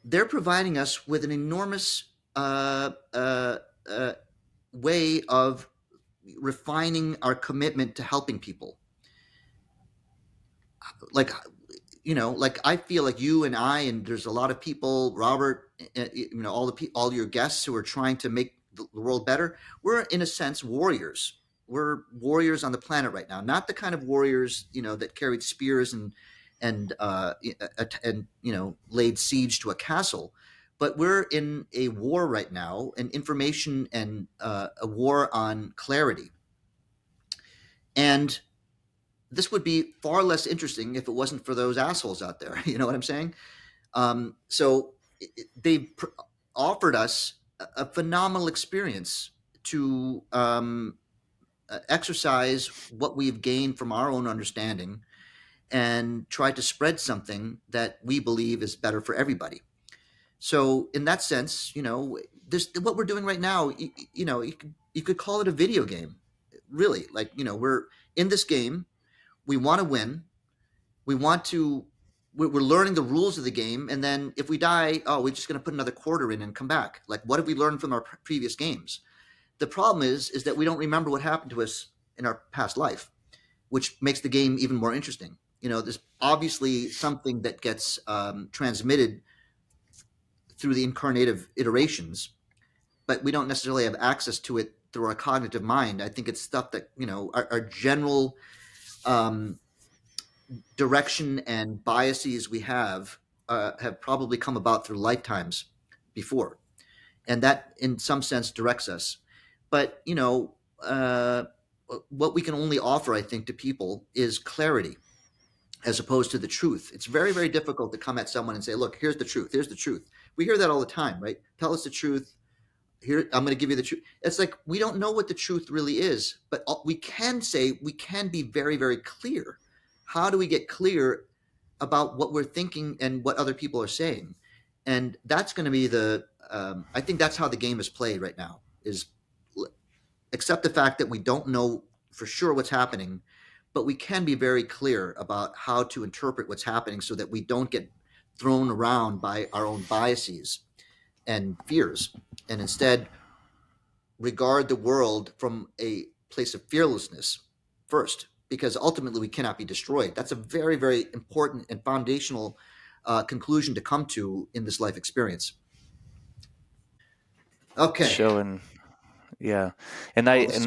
they're providing us with an enormous way of refining our commitment to helping people. Like, like I feel like you and I, and there's a lot of people, Robert, all your guests who are trying to make the world better. We're in a sense warriors. We're warriors on the planet right now, not the kind of warriors that carried spears and laid siege to a castle, but we're in a war right now, an information and a war on clarity. And this would be far less interesting if it wasn't for those assholes out there. You know what I'm saying? So they've offered us a phenomenal experience to exercise what we've gained from our own understanding and try to spread something that we believe is better for everybody. So in that sense, this, what we're doing right now, you could call it a video game, really. Like, we're in this game. We want to win. We want to. We're learning the rules of the game, and then if we die, we're just going to put another quarter in and come back. Like, what have we learned from our previous games? The problem is that we don't remember what happened to us in our past life, which makes the game even more interesting. There's obviously something that gets transmitted through the incarnative iterations, but we don't necessarily have access to it through our cognitive mind. I think it's stuff that our general direction and biases we have probably come about through lifetimes before, and that in some sense directs us. But what we can only offer, I think, to people is clarity as opposed to the truth. It's very, very difficult to come at someone and say, look, here's the truth. Here's the truth. We hear that all the time, right? Tell us the truth. Here, I'm going to give you the truth. It's like, we don't know what the truth really is, but we can be very, very clear. How do we get clear about what we're thinking and what other people are saying? And that's going to be I think that's how the game is played right now, is accept the fact that we don't know for sure what's happening, but we can be very clear about how to interpret what's happening so that we don't get thrown around by our own biases and fears, and instead regard the world from a place of fearlessness first, because ultimately we cannot be destroyed. That's a very, very important and foundational conclusion to come to in this life experience. Okay. Showing, yeah. Well, this,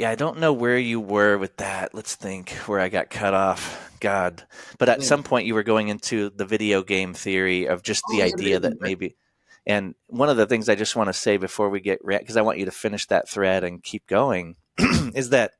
I don't know where you were with that. Let's think where I got cut off. God. But at some point you were going into the video game theory of just the yeah, the video idea game, that right? maybe, and one of the things I just want to say before we get, because I want you to finish that thread and keep going, is that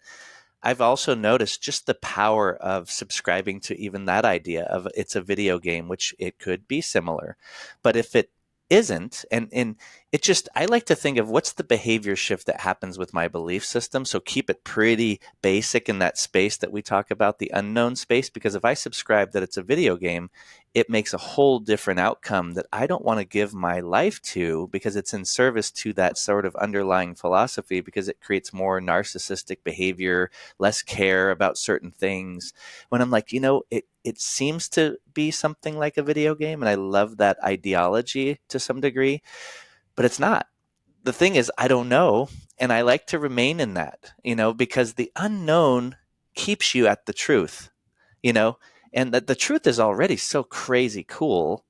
I've also noticed just the power of subscribing to even that idea of it's a video game, which it could be similar. But if it isn't, and it just, I like to think of what's the behavior shift that happens with my belief system. So keep it pretty basic in that space that we talk about, the unknown space, because if I subscribe that it's a video game, it makes a whole different outcome that I don't want to give my life to because it's in service to that sort of underlying philosophy, because it creates more narcissistic behavior, less care about certain things. When I'm like, it seems to be something like a video game, and I love that ideology to some degree, but it's not. The thing is, I don't know, and I like to remain in that, because the unknown keeps you at the truth, you know, and that the truth is already so crazy cool,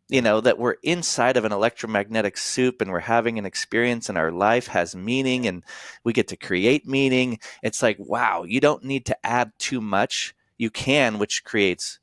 Yeah. that we're inside of an electromagnetic soup and we're having an experience and our life has meaning and we get to create meaning. It's like, wow, you don't need to add too much. You can, which creates,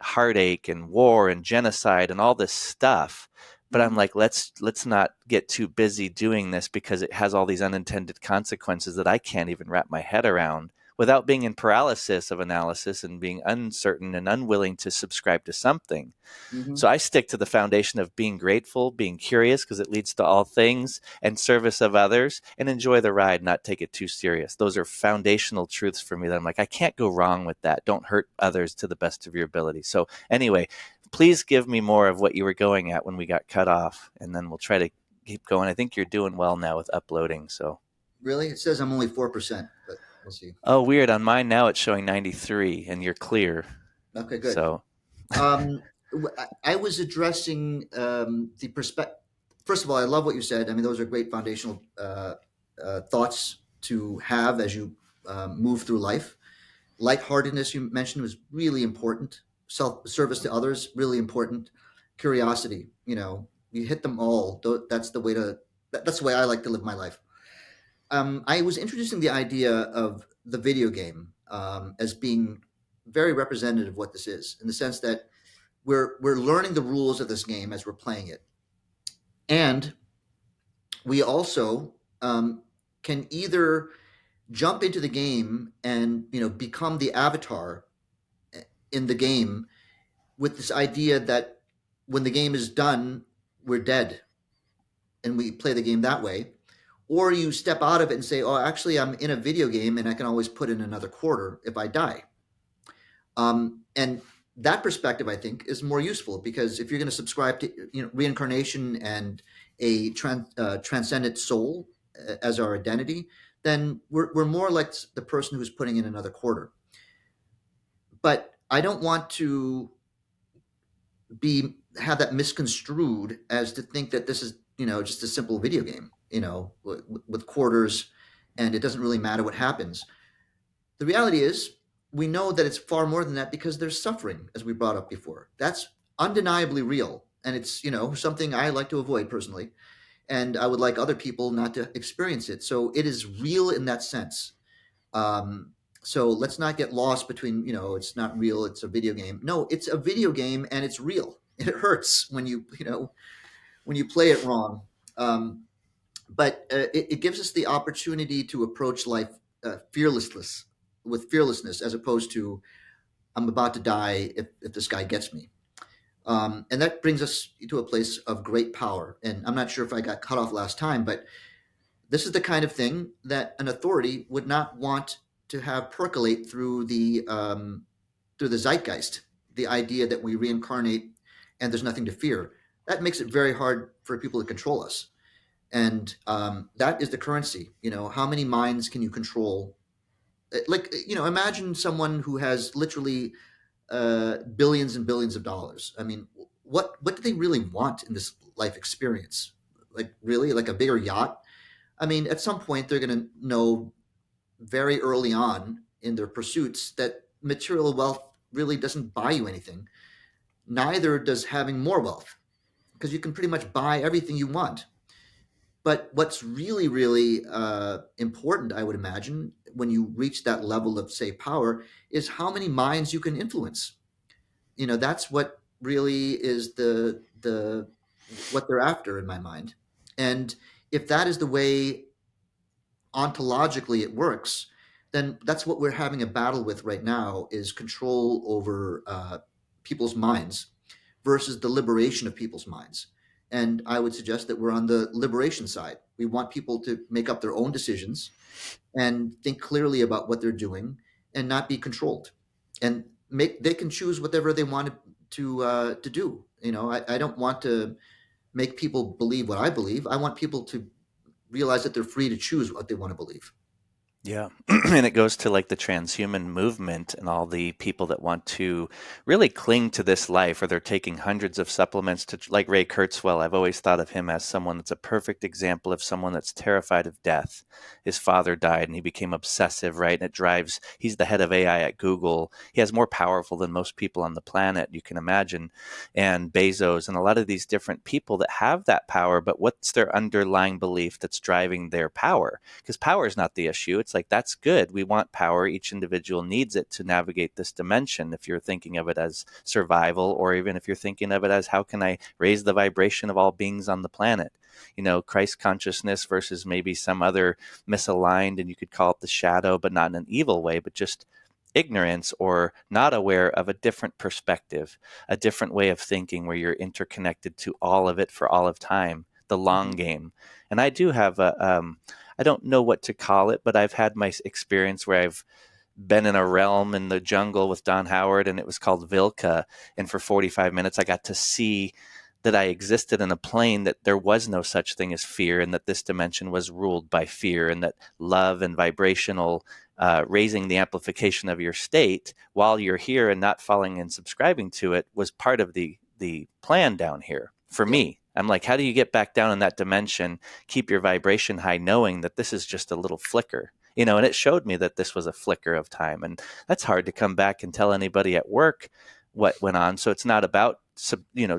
heartache and war and genocide and all this stuff. But I'm Mm-hmm. like, let's not get too busy doing this because it has all these unintended consequences that I can't even wrap my head around without being in paralysis of analysis and being uncertain and unwilling to subscribe to something. Mm-hmm. So I stick to the foundation of being grateful, being curious because it leads to all things, and service of others, and enjoy the ride, not take it too serious. Those are foundational truths for me that I'm like, I can't go wrong with that. Don't hurt others to the best of your ability. So anyway, please give me more of what you were going at when we got cut off, and then we'll try to keep going. I think you're doing well now with uploading. So, Really? It says I'm only 4%, but we'll see. oh, weird. On mine now, it's showing 93, and you're clear. Okay, good. So, I was addressing the perspective. First of all, I love what you said. I mean, those are great foundational thoughts to have as you move through life. Lightheartedness, you mentioned, was really important. Self-service to others, really important. Curiosity, you hit them all. That's the way to. That's the way I like to live my life. I was introducing the idea of the video game as being very representative of what this is, in the sense that we're learning the rules of this game as we're playing it, and we also can either jump into the game and become the avatar in the game with this idea that when the game is done, we're dead, and we play the game that way. Or you step out of it and say, oh, actually, I'm in a video game and I can always put in another quarter if I die. And that perspective, I think, is more useful, because if you're going to subscribe to reincarnation and a transcendent soul as our identity, then we're more like the person who's putting in another quarter. But I don't want to have that misconstrued as to think that this is just a simple video game, with quarters, and it doesn't really matter what happens. The reality is, we know that it's far more than that, because there's suffering, as we brought up before. That's undeniably real, and it's something I like to avoid personally, and I would like other people not to experience it. So it is real in that sense. Um, so let's not get lost between it's not real, it's a video game. No, it's a video game and it's real. It hurts when when you play it wrong. But it gives us the opportunity to approach life with fearlessness, as opposed to I'm about to die if this guy gets me. And that brings us to a place of great power. And I'm not sure if I got cut off last time, but this is the kind of thing that an authority would not want to have percolate through the zeitgeist. The idea that we reincarnate and there's nothing to fear, that makes it very hard for people to control us. And that is the currency. How many minds can you control like, imagine someone who has literally billions and billions of dollars. I mean, what do they really want in this life experience? Like, really, like a bigger yacht? I mean, at some point, they're going to know very early on in their pursuits that material wealth really doesn't buy you anything. Neither does having more wealth, because you can pretty much buy everything you want. But what's really, really important, I would imagine, when you reach that level of, say, power, is how many minds you can influence. That's what really is the what they're after in my mind. And if that is the way ontologically it works, then that's what we're having a battle with right now, is control over people's minds versus the liberation of people's minds. And I would suggest that we're on the liberation side. We want people to make up their own decisions and think clearly about what they're doing and not be controlled. And they can choose whatever they want to do. I don't want to make people believe what I believe. I want people to realize that they're free to choose what they want to believe. Yeah. And it goes to like the transhuman movement and all the people that want to really cling to this life, or they're taking hundreds of supplements to, like Ray Kurzweil. I've always thought of him as someone that's a perfect example of someone that's terrified of death. His father died and he became obsessive, right? And it drives, he's the head of AI at Google. He has more powerful than most people on the planet, you can imagine. And Bezos and a lot of these different people that have that power, but what's their underlying belief that's driving their power? Because power is not the issue. It's like, that's good. We want power. Each individual needs it to navigate this dimension. If you're thinking of it as survival, or even if you're thinking of it as how can I raise the vibration of all beings on the planet? Christ consciousness versus maybe some other misaligned, and you could call it the shadow, but not in an evil way, but just ignorance or not aware of a different perspective, a different way of thinking where you're interconnected to all of it for all of time, the long game. And I do have I don't know what to call it, but I've had my experience where I've been in a realm in the jungle with Don Howard, and it was called Vilka. And for 45 minutes, I got to see that I existed in a plane, that there was no such thing as fear, and that this dimension was ruled by fear, and that love and vibrational raising the amplification of your state while you're here and not following and subscribing to it was part of the plan down here for Yeah. me. I'm like, how do you get back down in that dimension, keep your vibration high, knowing that this is just a little flicker? And it showed me that this was a flicker of time. And that's hard to come back and tell anybody at work what went on. So it's not about,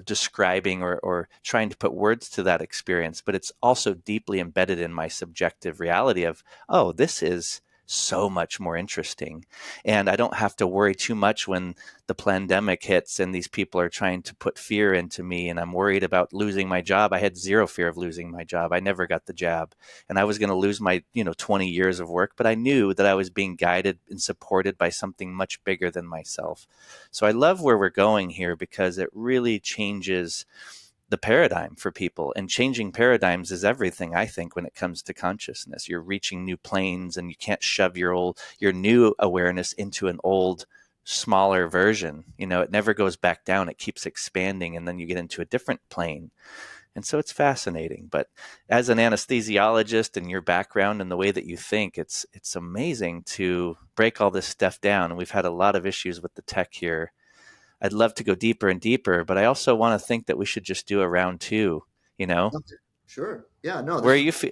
describing or trying to put words to that experience, but it's also deeply embedded in my subjective reality of, oh, this is so much more interesting. And I don't have to worry too much when the pandemic hits and these people are trying to put fear into me and I'm worried about losing my job. I had zero fear of losing my job. I never got the jab, and I was going to lose my 20 years of work, but I knew that I was being guided and supported by something much bigger than myself. So I love where we're going here, because it really changes the paradigm for people, and changing paradigms is everything. I think when it comes to consciousness, you're reaching new planes, and you can't shove your new awareness into an old, smaller version. It never goes back down. It keeps expanding, and then you get into a different plane. And so it's fascinating. But as an anesthesiologist and your background and the way that you think, it's amazing to break all this stuff down. And we've had a lot of issues with the tech here. I'd love to go deeper and deeper, but I also want to think that we should just do a round two. Okay. Sure. Yeah. No. Where This are is. you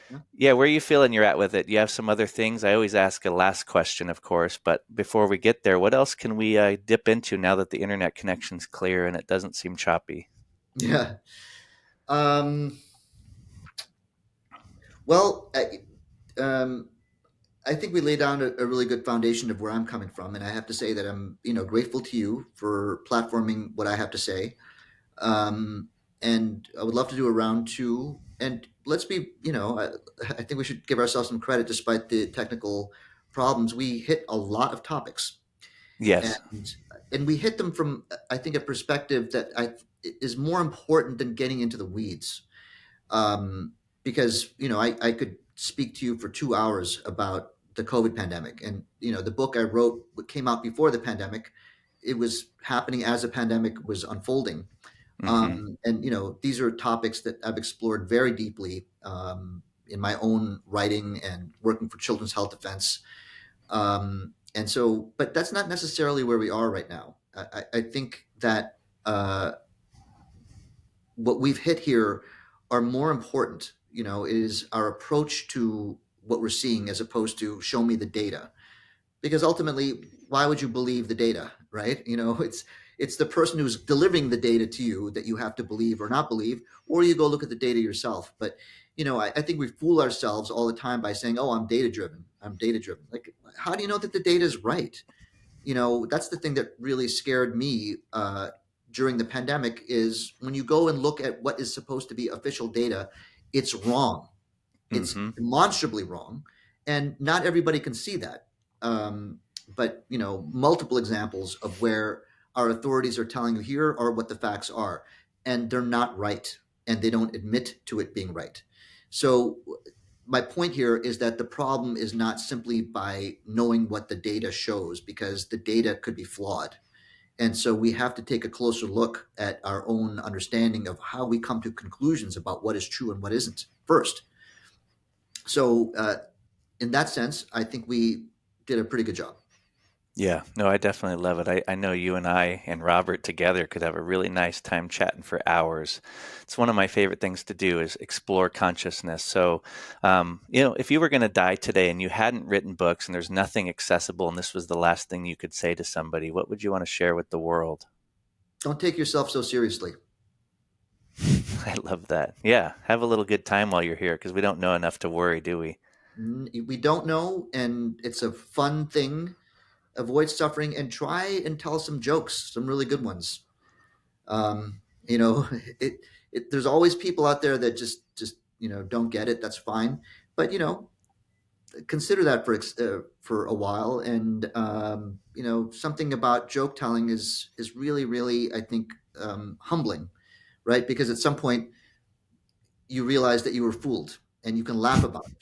Yeah. Yeah, where are you feeling you're at with it? You have some other things? I always ask a last question, of course, but before we get there, what else can we dip into now that the internet connection's clear and it doesn't seem choppy? Yeah. Um, well, um, I think we laid down a really good foundation of where I'm coming from, and I have to say that I'm, grateful to you for platforming what I have to say. Um, and I would love to do a round two. And let's be, I think we should give ourselves some credit, despite the technical problems. We hit a lot of topics, Yes. and we hit them from, I think, a perspective that is more important than getting into the weeds. um, because I could speak to you for 2 hours about the COVID pandemic, and the book I wrote came out before the pandemic. It was happening as the pandemic was unfolding, Hmm. and these are topics that I've explored very deeply in my own writing and working for Children's Health Defense. And so, but that's not necessarily where we are right now. I think that what we've hit here are more important, is our approach to what we're seeing as opposed to show me the data. Because ultimately, why would you believe the data, right? It's the person who's delivering the data to you that you have to believe or not believe, or you go look at the data yourself. But I think we fool ourselves all the time by saying, "Oh, I'm data driven. I'm data driven." Like, how do you know that the data is right? That's the thing that really scared me during the pandemic, is when you go and look at what is supposed to be official data, it's wrong. It's Mm-hmm. demonstrably wrong, and not everybody can see that. But multiple examples of where our authorities are telling you, here are what the facts are, and they're not right, and they don't admit to it being right. So my point here is that the problem is not simply by knowing what the data shows, because the data could be flawed. And so we have to take a closer look at our own understanding of how we come to conclusions about what is true and what isn't first. So in that sense, I think we did a pretty good job. Yeah, no, I definitely love it. I know you and I and Robert together could have a really nice time chatting for hours. It's one of my favorite things to do is explore consciousness. So, if you were going to die today and you hadn't written books and there's nothing accessible and this was the last thing you could say to somebody, what would you want to share with the world? Don't take yourself so seriously. I love that. Yeah, have a little good time while you're here because we don't know enough to worry, do we? We don't know, and it's a fun thing. Avoid suffering and try and tell some jokes, some really good ones. Um, you know, there's always people out there that just don't get it. That's fine, but consider that for a while. And something about joke telling is really, really, I think, humbling, right? Because at some point you realize that you were fooled, and you can laugh about it.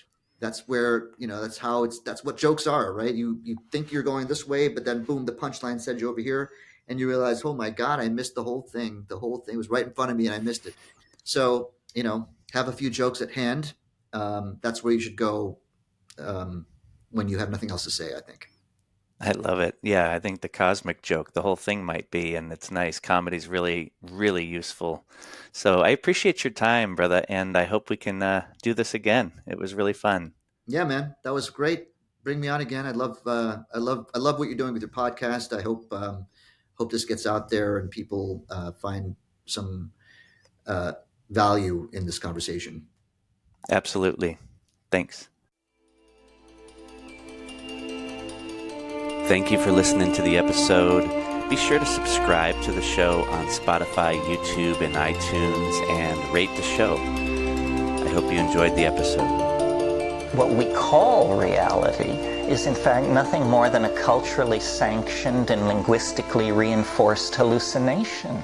That's where that's what jokes are, right? You think you're going this way, but then boom, the punchline sends you over here, and you realize, oh my god, I missed the whole thing. The whole thing was right in front of me, and I missed it. So have a few jokes at hand. That's where you should go when you have nothing else to say, I think. I love it. Yeah, I think the cosmic joke, the whole thing might be, and it's nice. Comedy's really, really useful. So I appreciate your time, brother, and I hope we can do this again. It was really fun. Yeah, man, that was great. Bring me on again. I love what you're doing with your podcast. I hope this gets out there and people find some uh, value in this conversation. Absolutely. Thanks. Thank you for listening to the episode. Be sure to subscribe to the show on Spotify, YouTube, and iTunes, and rate the show. I hope you enjoyed the episode. What we call reality is in fact nothing more than a culturally sanctioned and linguistically reinforced hallucination.